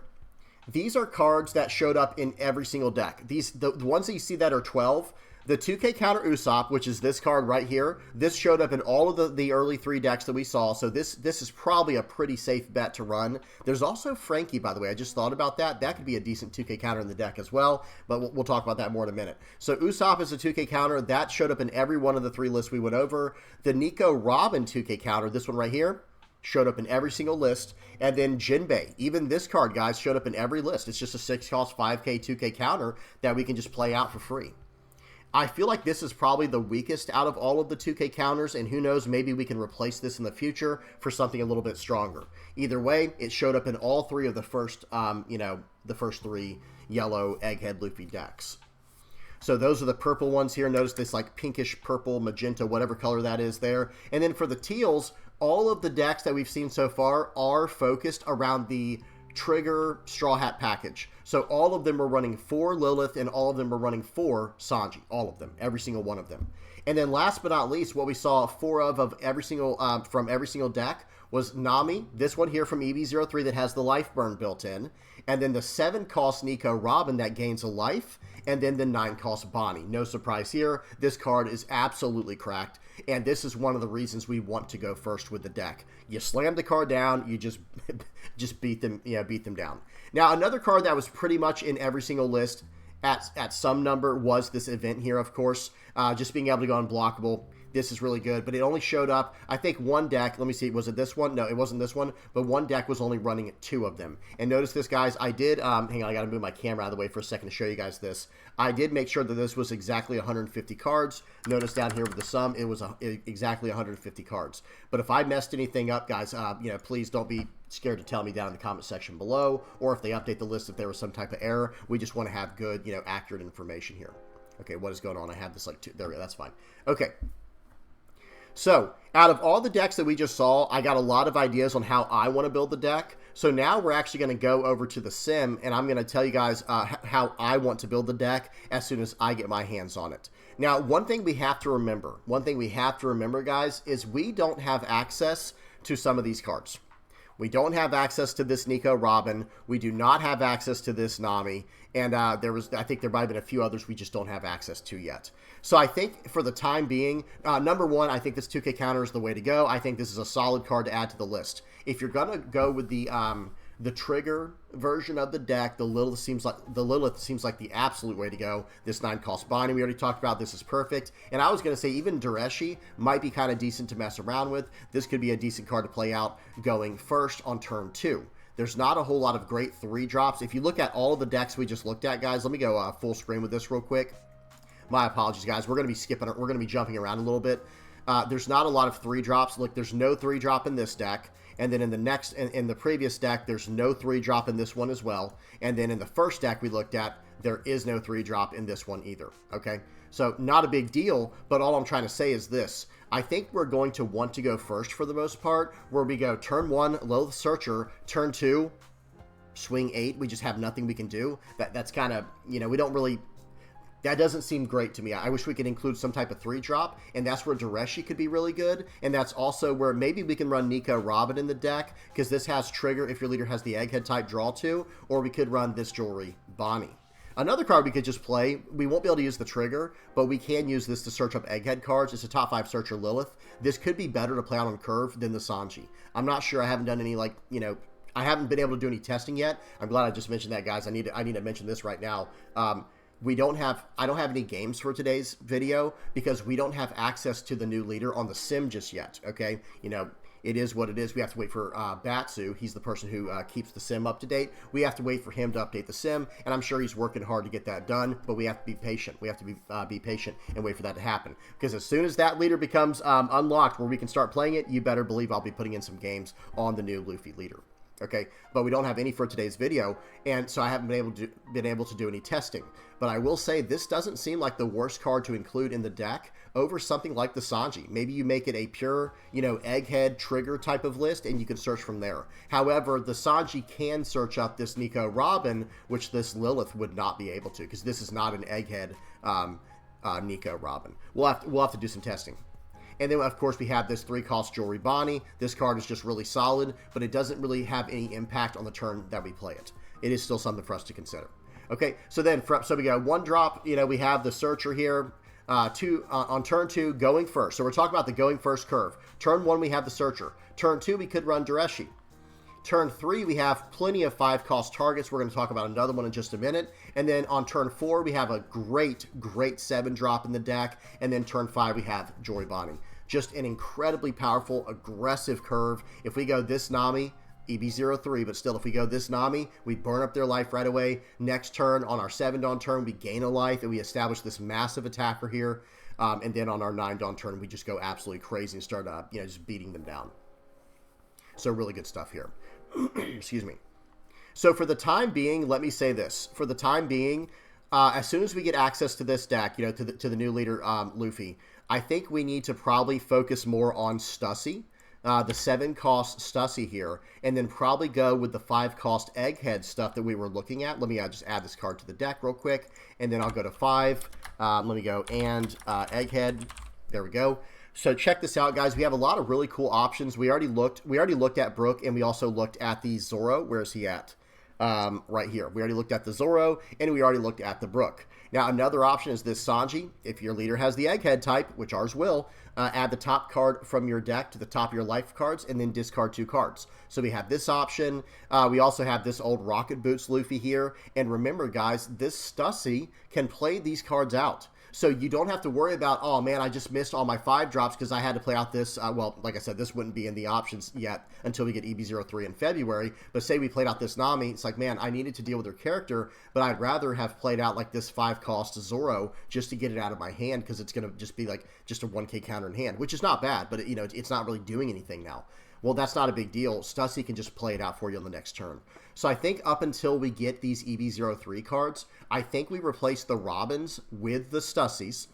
these are cards that showed up in every single deck. The ones that you see that are 12, The 2K counter Usopp, which is this card right here, this showed up in all of the early 3 decks that we saw, so this is probably a pretty safe bet to run. There's also Frankie, by the way. I just thought about that. That could be a decent 2K counter in the deck as well, but we'll talk about that more in a minute. So Usopp is a 2K counter. That showed up in every one of the 3 lists we went over. The Nico Robin 2K counter, this one right here, showed up in every single list. And then Jinbei, even this card, guys, showed up in every list. It's just a 6-cost 5K 2K counter that we can just play out for free. I feel like this is probably the weakest out of all of the 2K counters, and who knows, maybe we can replace this in the future for something a little bit stronger. Either way, it showed up in all 3 of the first, the first 3 yellow Egghead Luffy decks. So those are the purple ones here. Notice this like pinkish purple, magenta, whatever color that is there. And then for the teals, all of the decks that we've seen so far are focused around the Trigger Straw Hat package. So all of them are running 4 Lilith and all of them are running 4 Sanji. All of them. Every single one of them. And then last but not least, what we saw 4 of every single from every single deck was Nami, this one here from EV03 that has the life burn built in, and then the 7-cost Nico Robin that gains a life, and then the 9-cost Bonnie. No surprise here. This card is absolutely cracked, and this is one of the reasons we want to go first with the deck. You slam the card down, you just beat them, beat them down. Now, another card that was pretty much in every single list at some number was this event here, of course. Just being able to go unblockable. This is really good, but it only showed up, I think, one deck. Let me see, was it this one? No, it wasn't this one, but one deck was only running 2 of them. And notice this, guys, I did, hang on, I got to move my camera out of the way for a second to show you guys this. I did make sure that this was exactly 150 cards. Notice down here with the sum, it was exactly 150 cards. But if I messed anything up, guys, please don't be scared to tell me down in the comment section below, or if they update the list if there was some type of error. We just want to have good, accurate information here. Okay, what is going on? I have this like 2, there we go, that's fine. Okay. So, out of all the decks that we just saw, I got a lot of ideas on how I want to build the deck. So now we're actually going to go over to the sim, and I'm going to tell you guys how I want to build the deck as soon as I get my hands on it. Now, one thing we have to remember, guys, is we don't have access to some of these cards. We don't have access to this Nico Robin. We do not have access to this Nami. And I think there might have been a few others we just don't have access to yet. So I think for the time being, number one, I think this 2K counter is the way to go. I think this is a solid card to add to the list. If you're going to go with the Trigger version of the deck, the Lilith seems like the absolute way to go. This 9-cost Bonnie we already talked about. This is perfect. And I was going to say even Dureshi might be kind of decent to mess around with. This could be a decent card to play out going first on turn 2. There's not a whole lot of great 3-drops. If you look at all of the decks we just looked at, guys, let me go full screen with this real quick. My apologies, guys. We're going to be jumping around a little bit. There's not a lot of 3-drops. Look, there's no 3-drop in this deck. And then in the previous deck, there's no 3-drop in this one as well. And then in the first deck we looked at, there is no 3-drop in this one either. Okay? So not a big deal, but all I'm trying to say is this. I think we're going to want to go first for the most part, where we go turn 1, Lilith Searcher, turn 2, swing 8. We just have nothing we can do. That's kind of, we don't really... That doesn't seem great to me. I wish we could include some type of 3-drop, and that's where Dureshi could be really good, and that's also where maybe we can run Nico Robin in the deck, because this has trigger if your leader has the Egghead type draw to, or we could run this Jewelry Bonnie. Another card we could just play, we won't be able to use the trigger, but we can use this to search up Egghead cards. It's a top 5 searcher Lilith. This could be better to play out on curve than the Sanji. I'm not sure. I haven't done any, I haven't been able to do any testing yet. I'm glad I just mentioned that, guys. I need to mention this right now. I don't have any games for today's video because we don't have access to the new leader on the sim just yet, okay? It is what it is. We have to wait for Batsu. He's the person who keeps the sim up to date. We have to wait for him to update the sim, and I'm sure he's working hard to get that done, but we have to be patient. We have to be patient and wait for that to happen, because as soon as that leader becomes unlocked where we can start playing it, you better believe I'll be putting in some games on the new Luffy leader. Okay, but we don't have any for today's video, and so I haven't been able to do any testing. But I will say this doesn't seem like the worst card to include in the deck over something like the Sanji. Maybe you make it a pure, Egghead trigger type of list, and you can search from there. However, the Sanji can search up this Nico Robin, which this Lilith would not be able to, because this is not an Egghead Nico Robin. We'll have to do some testing. And then, of course, we have this 3-cost Jewelry Bonnie. This card is just really solid, but it doesn't really have any impact on the turn that we play it. It is still something for us to consider. Okay, so then, so we got 1-drop. We have the Searcher here. On turn 2, going first. So we're talking about the going first curve. Turn 1, we have the Searcher. Turn 2, we could run Dureshi. Turn 3, we have plenty of 5-cost targets. We're going to talk about another one in just a minute. And then on turn 4, we have a great 7-drop in the deck. And then turn 5, we have Joy Bonnie. Just an incredibly powerful, aggressive curve. If we go this Nami, EB03, but still, if we go this Nami, we burn up their life right away. Next turn, on our 7-Dawn turn, we gain a life, and we establish this massive attacker here. And then on our 9-Dawn turn, we just go absolutely crazy and start, just beating them down. So really good stuff here. Excuse me. So for the time being, let me say this. For the time being, as soon as we get access to this deck, to the new leader, Luffy, I think we need to probably focus more on Stussy. The 7-cost Stussy here, and then probably go with the 5-cost Egghead stuff that we were looking at. Let me just add this card to the deck real quick, and then I'll go to 5. Let me go and Egghead. There we go. So check this out, guys. We have a lot of really cool options. We already looked at Brook, and we also looked at the Zoro. Where is he at? Right here. We already looked at the Zoro, and we already looked at the Brook. Now, another option is this Sanji. If your leader has the Egghead type, which ours will, add the top card from your deck to the top of your life cards, and then discard 2 cards. So we have this option. We also have this old Rocket Boots Luffy here. And remember, guys, this Stussy can play these cards out. So you don't have to worry about, oh man, I just missed all my 5 drops because I had to play out this. Well, like I said, this wouldn't be in the options yet until we get EB03 in February. But say we played out this Nami, it's like, man, I needed to deal with her character, but I'd rather have played out like this 5-cost Zoro just to get it out of my hand because it's going to just be like just a 1k counter in hand, which is not bad, but it's not really doing anything now. Well, that's not a big deal. Stussy can just play it out for you on the next turn. So I think up until we get these EB03 cards, I think we replace the Robins with the Stussies.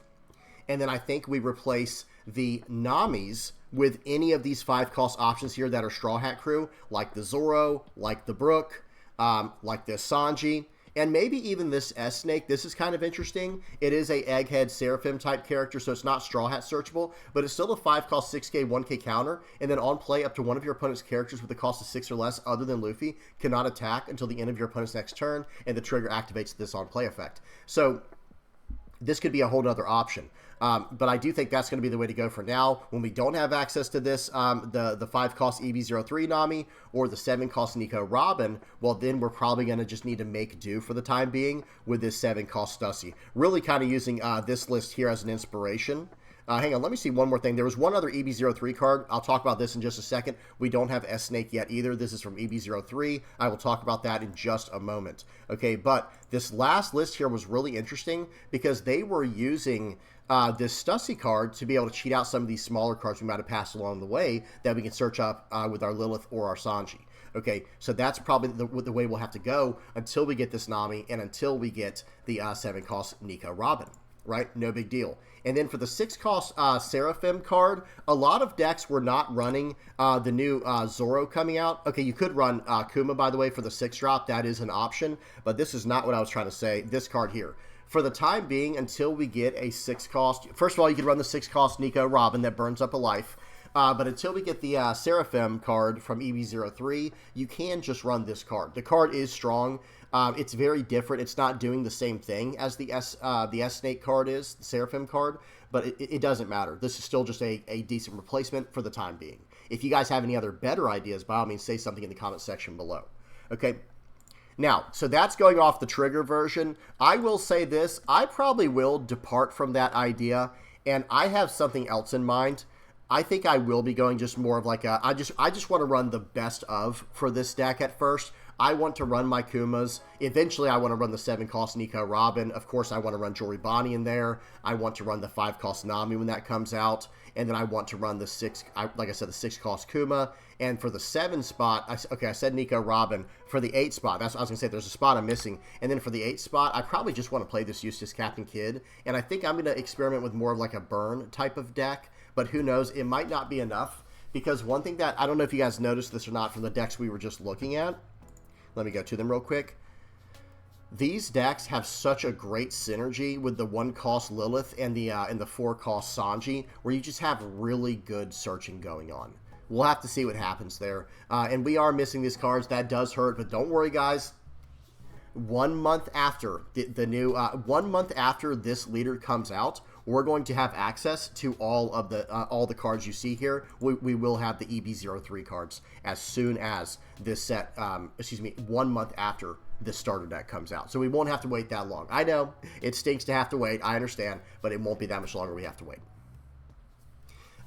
And then I think we replace the Namis with any of these 5-cost options here that are Straw Hat Crew, like the Zoro, like the Brook, like this Sanji. And maybe even this S-Snake. This is kind of interesting. It is a Egghead Seraphim type character, so it's not Straw Hat searchable, but it's still a 5-cost 6k, 1k counter. And then on play, up to one of your opponent's characters with a cost of 6 or less other than Luffy cannot attack until the end of your opponent's next turn, and the trigger activates this on play effect. So this could be a whole nother option. But I do think that's going to be the way to go for now. When we don't have access to this, the 5-cost EB03 Nami or the 7-cost Nico Robin, well, then we're probably going to just need to make do for the time being with this 7-cost Stussy. Really kind of using this list here as an inspiration. Hang on, let me see one more thing. There was one other EB03 card. I'll talk about this in just a second. We don't have S-Snake yet either. This is from EB03. I will talk about that in just a moment. Okay, but this last list here was really interesting because they were using this Stussy card to be able to cheat out some of these smaller cards we might have passed along the way that we can search up with our Lilith or our Sanji. Okay, so that's probably the way we'll have to go until we get this Nami and until we get the 7-cost Nico Robin. Right? No big deal. And then for the 6-cost Seraphim card, a lot of decks were not running the new Zoro coming out. Okay, you could run Kuma, by the way, for the 6-drop. That is an option, but this is not what I was trying to say. This card here. For the time being, until we get a 6-cost... First of all, you could run the 6-cost Nico Robin that burns up a life. But until we get the Seraphim card from EB03, you can just run this card. The card is strong. It's very different. It's not doing the same thing as the S-Snake card is, the Seraphim card, but it doesn't matter. This is still just a decent replacement for the time being. If you guys have any other better ideas, by all means, say something in the comment section below. Okay. Now, so that's going off the trigger version. I will say this. I probably will depart from that idea, and I have something else in mind. I think I will be going just more of like I just want to run the best of for this deck at first. I want to run my Kumas. Eventually, I want to run the 7-cost Nico Robin. Of course, I want to run Jory Bonnie in there. I want to run the 5-cost Nami when that comes out. And then I want to run the like I said, the 6-cost Kuma. And for the 7 spot, I said Nico Robin. For the 8 spot, that's what I was going to say. There's a spot I'm missing. And then for the 8 spot, I probably just want to play this Eustace Captain Kidd. And I think I'm going to experiment with more of like a burn type of deck. But who knows? It might not be enough. Because one thing that, I don't know if you guys noticed this or not from the decks we were just looking at. Let me go to them real quick. These decks have such a great synergy with the 1-cost Lilith and the 4-cost Sanji, where you just have really good searching going on. We'll have to see what happens there. And we are missing these cards. That does hurt, but don't worry, guys. 1 month after the new 1 month after this leader comes out, we're going to have access to all the cards you see here. We will have the EB03 cards as soon as this set, 1 month after this starter deck comes out. So we won't have to wait that long. I know it stinks to have to wait. I understand, but it won't be that much longer we have to wait.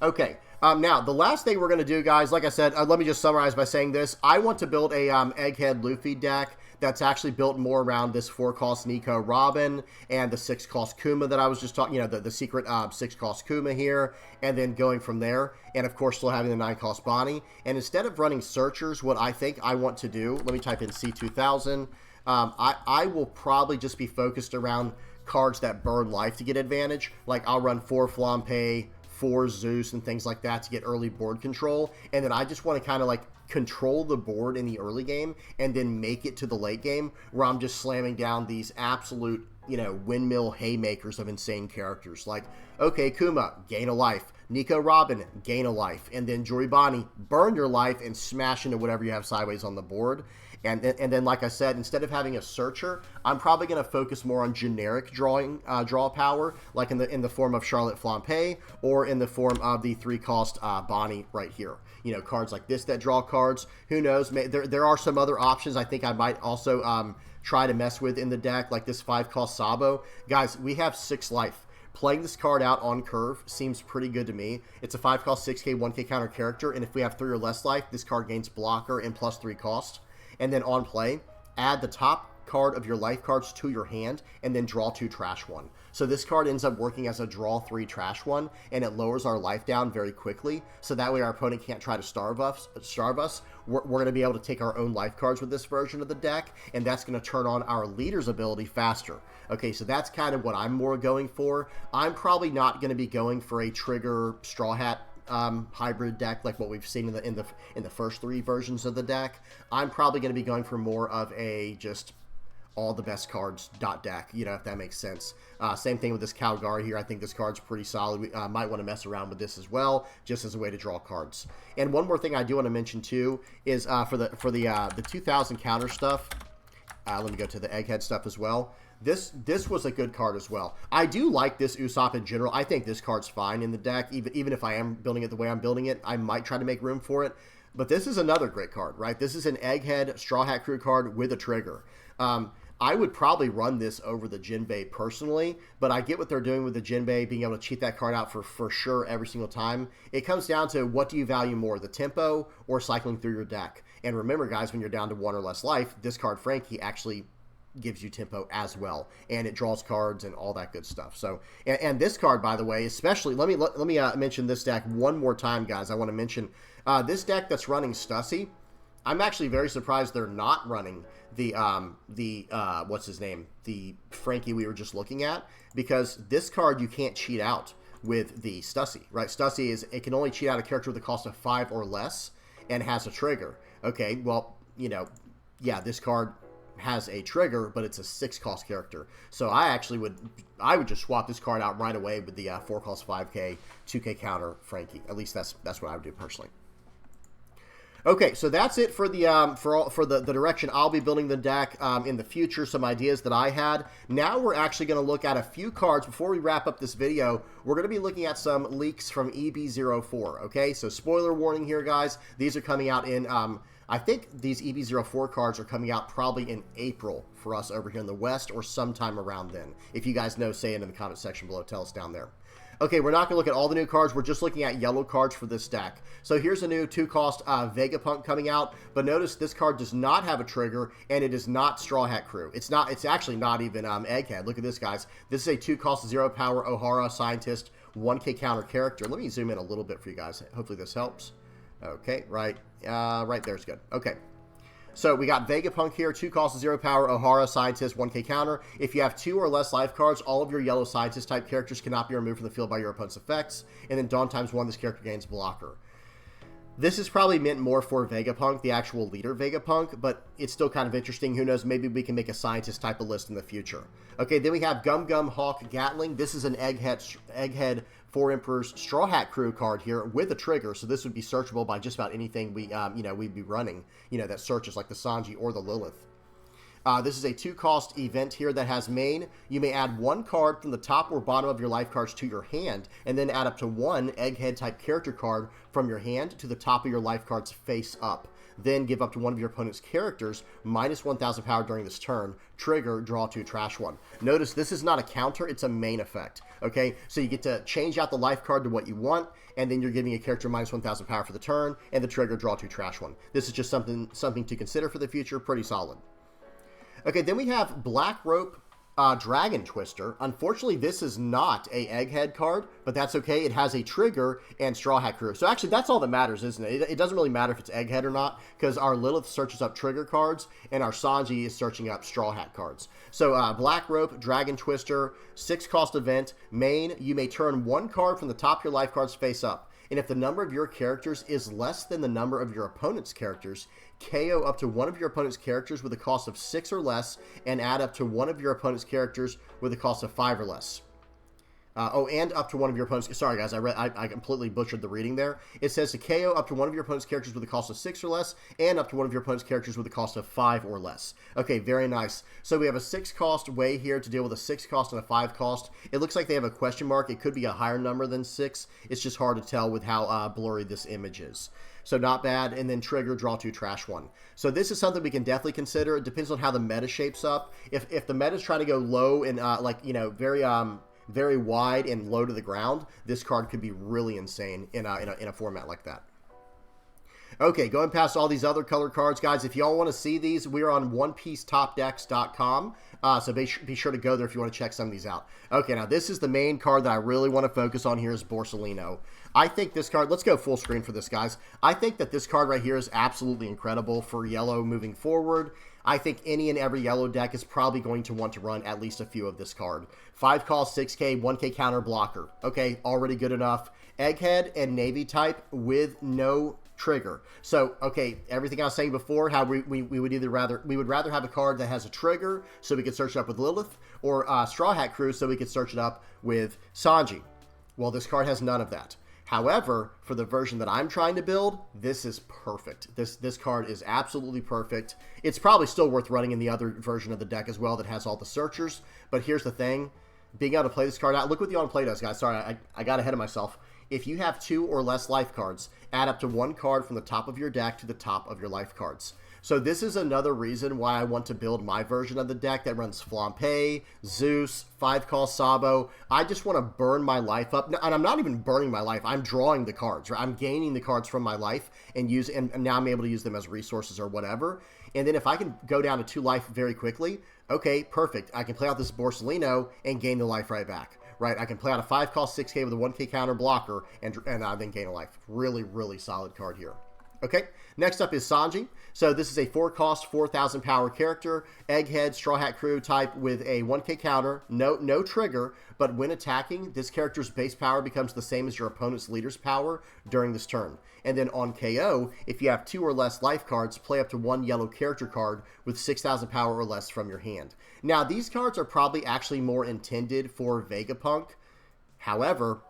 Okay, now the last thing we're going to do, guys, like I said, let me just summarize by saying this. I want to build a Egghead Luffy deck that's actually built more around this 4-cost Nico Robin and the 6-cost Kuma that I was just talking, the secret 6-cost Kuma here, and then going from there, and of course still having the 9-cost Bonnie. And instead of running Searchers, what I think I want to do, let me type in C2000, I will probably just be focused around cards that burn life to get advantage. Like I'll run 4 Flampe, 4 Zeus, and things like that to get early board control, and then I just want to kind of like control the board in the early game and then make it to the late game where I'm just slamming down these absolute, windmill haymakers of insane characters. Like, okay, Kuma, gain a life. Nico Robin, gain a life. And then Joribani, burn your life and smash into whatever you have sideways on the board. And then, like I said, instead of having a searcher, I'm probably going to focus more on generic draw power, like in the form of Charlotte Flampe or in the form of the 3-cost Bonnie right here. Cards like this that draw cards. Who knows? There are some other options I think I might also try to mess with in the deck, like this 5-cost Sabo. Guys, we have 6 life. Playing this card out on curve seems pretty good to me. It's a 5-cost 6k, 1k counter character, and if we have 3 or less life, this card gains blocker and plus 3 cost. And then on play, add the top card of your life cards to your hand, and then draw 2, trash 1. So this card ends up working as a draw 3, trash 1, and it lowers our life down very quickly. So that way our opponent can't try to starve us. We're going to be able to take our own life cards with this version of the deck, and that's going to turn on our leader's ability faster. Okay, so that's kind of what I'm more going for. I'm probably not going to be going for a trigger Straw Hat hybrid deck like what we've seen in the first 3 versions of the deck. I'm probably going to be going for more of a just all the best cards deck, if that makes sense. Same thing with this Calgary here. I think this card's pretty solid. We might want to mess around with this as well, just as a way to draw cards. And one more thing I do want to mention too is for the 2000 counter stuff. Let me go to the Egghead stuff as well. This was a good card as well. I do like this Usopp in general. I think this card's fine in the deck, even if I am building it the way I'm building it. I might try to make room for it. But this is another great card, right? This is an Egghead Straw Hat Crew card with a trigger. I would probably run this over the Jinbei personally, but I get what they're doing with the Jinbei, being able to cheat that card out for sure every single time. It comes down to what do you value more, the tempo or cycling through your deck. And remember, guys, when you're down to 1 or less life, this card, Frankie, actually gives you tempo as well, and it draws cards and all that good stuff. So, and this card, by the way, especially, let me mention this deck one more time, guys. I want to mention this deck that's running Stussy. I'm actually very surprised they're not running the what's his name, the Frankie we were just looking at, because this card you can't cheat out with the Stussy, right? Stussy it can only cheat out a character with a cost of 5 or less and has a trigger. Okay, well, yeah, this card has a trigger, but it's a 6-cost character. So I would just swap this card out right away with the 4-cost 5k 2k counter Frankie. At least that's what I would do personally. Okay, so that's it for the direction I'll be building the deck in the future, some ideas that I had. Now we're actually going to look at a few cards. Before we wrap up this video, we're going to be looking at some leaks from EB04, okay? So spoiler warning here, guys. These are coming out in, I think these EB04 cards are coming out probably in April for us over here in the West or sometime around then. If you guys know, say it in the comment section below. Tell us down there. Okay, we're not going to look at all the new cards. We're just looking at yellow cards for this deck. So here's a new 2-cost Vegapunk coming out. But notice this card does not have a trigger, and it is not Straw Hat Crew. It's actually not even Egghead. Look at this, guys. This is a 2-cost 0-power Ohara Scientist 1k counter character. Let me zoom in a little bit for you guys. Hopefully this helps. Okay, right there's good. Okay. So we got Vegapunk here, 2-cost 0-power Ohara Scientist 1k counter. If you have 2 or less life cards, all of your yellow Scientist type characters cannot be removed from the field by your opponent's effects. And then Dawn ×1, this character gains blocker. This is probably meant more for Vegapunk, the actual leader Vegapunk, but it's still kind of interesting. Who knows, maybe we can make a Scientist type of list in the future. Okay, then we have Gum Gum Hawk Gatling. This is an Egghead 4 Emperors Straw Hat Crew card here with a trigger, so this would be searchable by just about anything we'd be running, that searches like the Sanji or the Lilith. This is a 2-cost event here that has main. You may add 1 card from the top or bottom of your life cards to your hand, and then add up to 1 egghead type character card from your hand to the top of your life cards face up. Then give up to 1 of your opponent's characters minus 1,000 power during this turn. Trigger, draw 2, trash 1. Notice this is not a counter, it's a main effect. Okay, so you get to change out the life card to what you want, and then you're giving a character minus 1,000 power for the turn, and the trigger, draw 2, trash 1. This is just something to consider for the future. Pretty solid. Okay, then we have Black Rope Dragon Twister. Unfortunately, this is not a Egghead card, but that's okay. It has a trigger and Straw Hat Crew. So actually, that's all that matters, isn't it? It doesn't really matter if it's Egghead or not, because our Lilith searches up trigger cards, and our Sanji is searching up Straw Hat cards. So Black Rope Dragon Twister, 6-cost event. Main, you may turn 1 card from the top of your life cards face up. And if the number of your characters is less than the number of your opponent's characters, KO up to 1 of your opponent's characters with a cost of 6 or less, and add up to 1 of your opponent's characters with a cost of 5 or less. And up to 1 of your opponent's... Sorry, guys, I completely butchered the reading there. It says to KO up to 1 of your opponent's characters with a cost of 6 or less, and up to 1 of your opponent's characters with a cost of 5 or less. Okay, very nice. So we have a 6-cost way here to deal with a 6-cost and a 5-cost. It looks like they have a question mark. It could be a higher number than 6. It's just hard to tell with how blurry this image is. So not bad. And then trigger, draw 2, trash 1. So this is something we can definitely consider. It depends on how the meta shapes up. If the meta's trying to go low and very wide and low to the ground, this card could be really insane in a format like that. Okay, going past all these other color cards, guys, if y'all want to see these, we're on OnePieceTopDecks.com, so be sure to go there if you want to check some of these out. Okay, now this is the main card that I really want to focus on here is Borsalino. I think this card, let's go full screen for this, guys. I think that this card right here is absolutely incredible for yellow moving forward. I think any and every yellow deck is probably going to want to run at least a few of this card. 5 cost, 6k, 1k counter blocker. Okay, already good enough. Egghead and Navy type with no trigger. So, okay, everything I was saying before, how we would rather have a card that has a trigger so we could search it up with Lilith, or Straw Hat Crew so we could search it up with Sanji. Well, this card has none of that. However, for the version that I'm trying to build, this is perfect. This card is absolutely perfect. It's probably still worth running in the other version of the deck as well that has all the searchers. But here's the thing. Being able to play this card out, look what the on-play does, guys. Sorry, I got ahead of myself. If you have 2 or less life cards, add up to 1 card from the top of your deck to the top of your life cards. So this is another reason why I want to build my version of the deck that runs Flampe, Zeus, 5-cost Sabo. I just want to burn my life up. And I'm not even burning my life. I'm drawing the cards. Right? I'm gaining the cards from my life and now I'm able to use them as resources or whatever. And then if I can go down to 2 life very quickly, okay, perfect. I can play out this Borsalino and gain the life right back. Right, I can play out a 5-cost 6k with a 1k counter blocker and then gain a life. Really, really solid card here. Okay, next up is Sanji. So this is a 4-cost, 4,000 power character, Egghead, Straw Hat Crew type with a 1k counter, no trigger, but when attacking, this character's base power becomes the same as your opponent's leader's power during this turn. And then on KO, if you have 2 or less life cards, play up to 1 yellow character card with 6,000 power or less from your hand. Now, these cards are probably actually more intended for Vegapunk. However,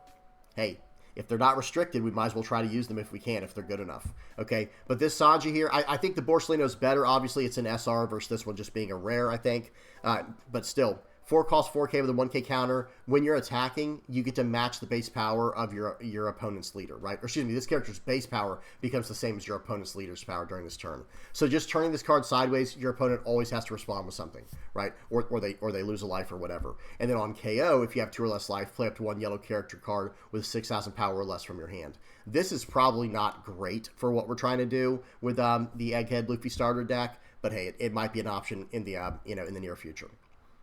hey, if they're not restricted, we might as well try to use them if we can, if they're good enough. Okay, but this Sanji here, I think the Borsalino is better. Obviously, it's an SR versus this one just being a rare, I think. But still, 4-cost 4k with a 1k counter. When you're attacking, you get to match the base power of your opponent's leader, right? Or excuse me, this character's base power becomes the same as your opponent's leader's power during this turn. So just turning this card sideways, your opponent always has to respond with something, right? Or they lose a life or whatever. And then on KO, if you have 2 or less life, play up to 1 yellow character card with 6,000 power or less from your hand. This is probably not great for what we're trying to do with the Egghead Luffy starter deck, but hey, it might be an option in the in the near future.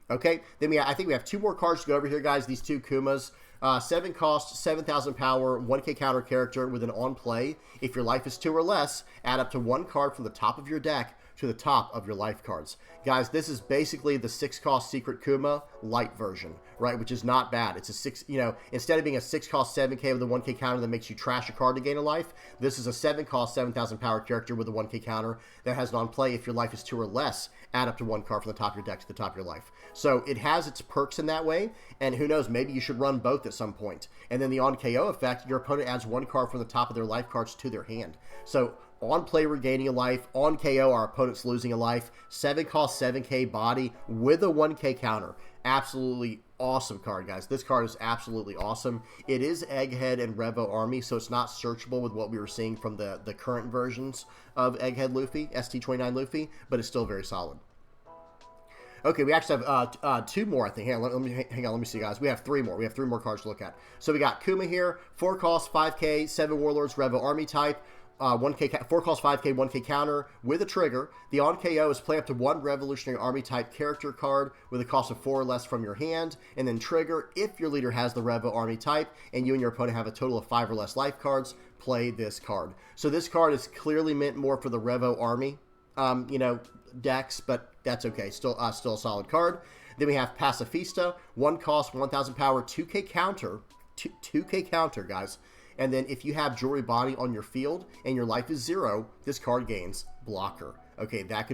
Okay, then I think we have 2 more cards to go over here, guys. These 2 Kumas. 7 cost, 7,000 power, 1k counter character with an on play. If your life is 2 or less, add up to 1 card from the top of your deck to the top of your life cards. Guys, this is basically the 6-cost Secret Kuma light version, right? Which is not bad. It's a 6, instead of being a 6-cost 7k with a 1k counter that makes you trash a card to gain a life, this is a 7-cost 7,000 power character with a 1k counter that has an on play. If your life is 2 or less, add up to 1 card from the top of your deck to the top of your life. So it has its perks in that way, and who knows, maybe you should run both at some point. And then the on KO effect, your opponent adds 1 card from the top of their life cards to their hand. So On play, we're gaining a life. On KO, our opponent's losing a life. 7 cost, 7k body with a 1k counter. Absolutely awesome card, guys. This card is absolutely awesome. It is Egghead and Revo Army, so it's not searchable with what we were seeing from the current versions of Egghead Luffy, ST-29 Luffy, but it's still very solid. Okay, we actually have 2 more, I think. Hang on, let me see, guys. We have 3 more. We have 3 more cards to look at. So we got Kuma here, 4 cost, 5k, 7 Warlords, Revo Army type. 1k, 4 cost, 5k, 1k counter with a trigger. The on KO is play up to 1 Revolutionary Army type character card with a cost of 4 or less from your hand, and then trigger if your leader has the Revo Army type and you and your opponent have a total of 5 or less life cards. Play this card. So this card is clearly meant more for the Revo Army, decks, but that's okay. Still a solid card. Then we have Pacifista, 1 cost, 1000 power, 2k counter, 2k counter, guys. And then if you have Jewelry Body on your field and your life is 0, this card gains blocker. Okay, that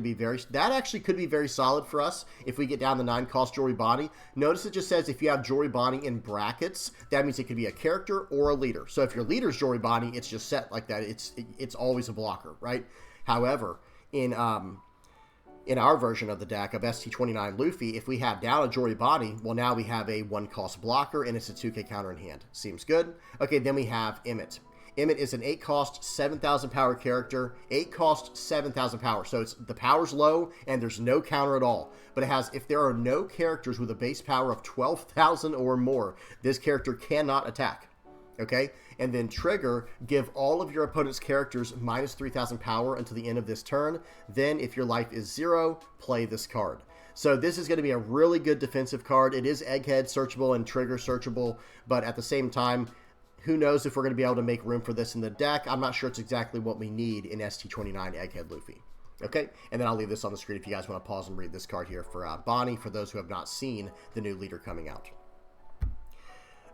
actually could be very solid for us if we get down the 9 cost Jewelry Body. Notice it just says if you have Jewelry Body in brackets, that means it could be a character or a leader. So if your leader's Jewelry Body, it's just set like that. It's always a blocker, right? However, in our version of the deck of ST-29 Luffy, if we have down a Jewelry Body, well, now we have a 1 cost blocker, and it's a 2k counter in hand. Seems good. Okay, then we have Emmett. Emmett is an 8 cost, 7,000 power character. 8 cost, 7,000 power. So the power's low, and there's no counter at all. But it has, if there are no characters with a base power of 12,000 or more, this character cannot attack. Okay, and then trigger, give all of your opponent's characters minus 3,000 power until the end of this turn. Then if your life is 0, play this card. So this is going to be a really good defensive card. It is Egghead searchable and trigger searchable, but at the same time, who knows if we're going to be able to make room for this in the deck. I'm not sure it's exactly what we need in ST-29 Egghead Luffy. Okay, and then I'll leave this on the screen if you guys want to pause and read this card here for Bonnie, for those who have not seen the new leader coming out.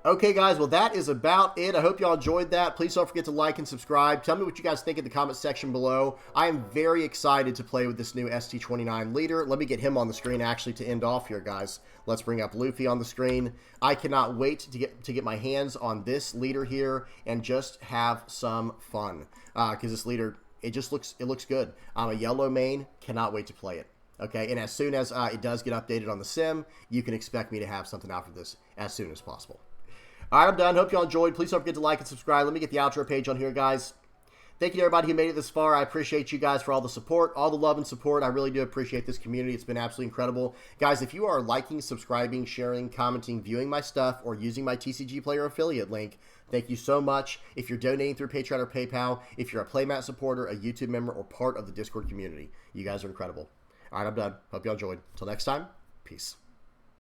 Okay, guys, well, that is about it. I hope y'all enjoyed that. Please don't forget to like and subscribe. Tell me what you guys think in the comment section below. I am very excited to play with this new ST-29 leader. Let me get him on the screen, actually, to end off here, guys. Let's bring up Luffy on the screen. I cannot wait to get my hands on this leader here and just have some fun. Because this leader, it looks good. I'm a yellow main. Cannot wait to play it. Okay, and as soon as it does get updated on the sim, you can expect me to have something out for this as soon as possible. All right, I'm done. Hope y'all enjoyed. Please don't forget to like and subscribe. Let me get the outro page on here, guys. Thank you to everybody who made it this far. I appreciate you guys for all the support, all the love and support. I really do appreciate this community. It's been absolutely incredible. Guys, if you are liking, subscribing, sharing, commenting, viewing my stuff, or using my TCG Player affiliate link, thank you so much. If you're donating through Patreon or PayPal, if you're a Playmat supporter, a YouTube member, or part of the Discord community, you guys are incredible. All right, I'm done. Hope y'all enjoyed. Until next time, peace.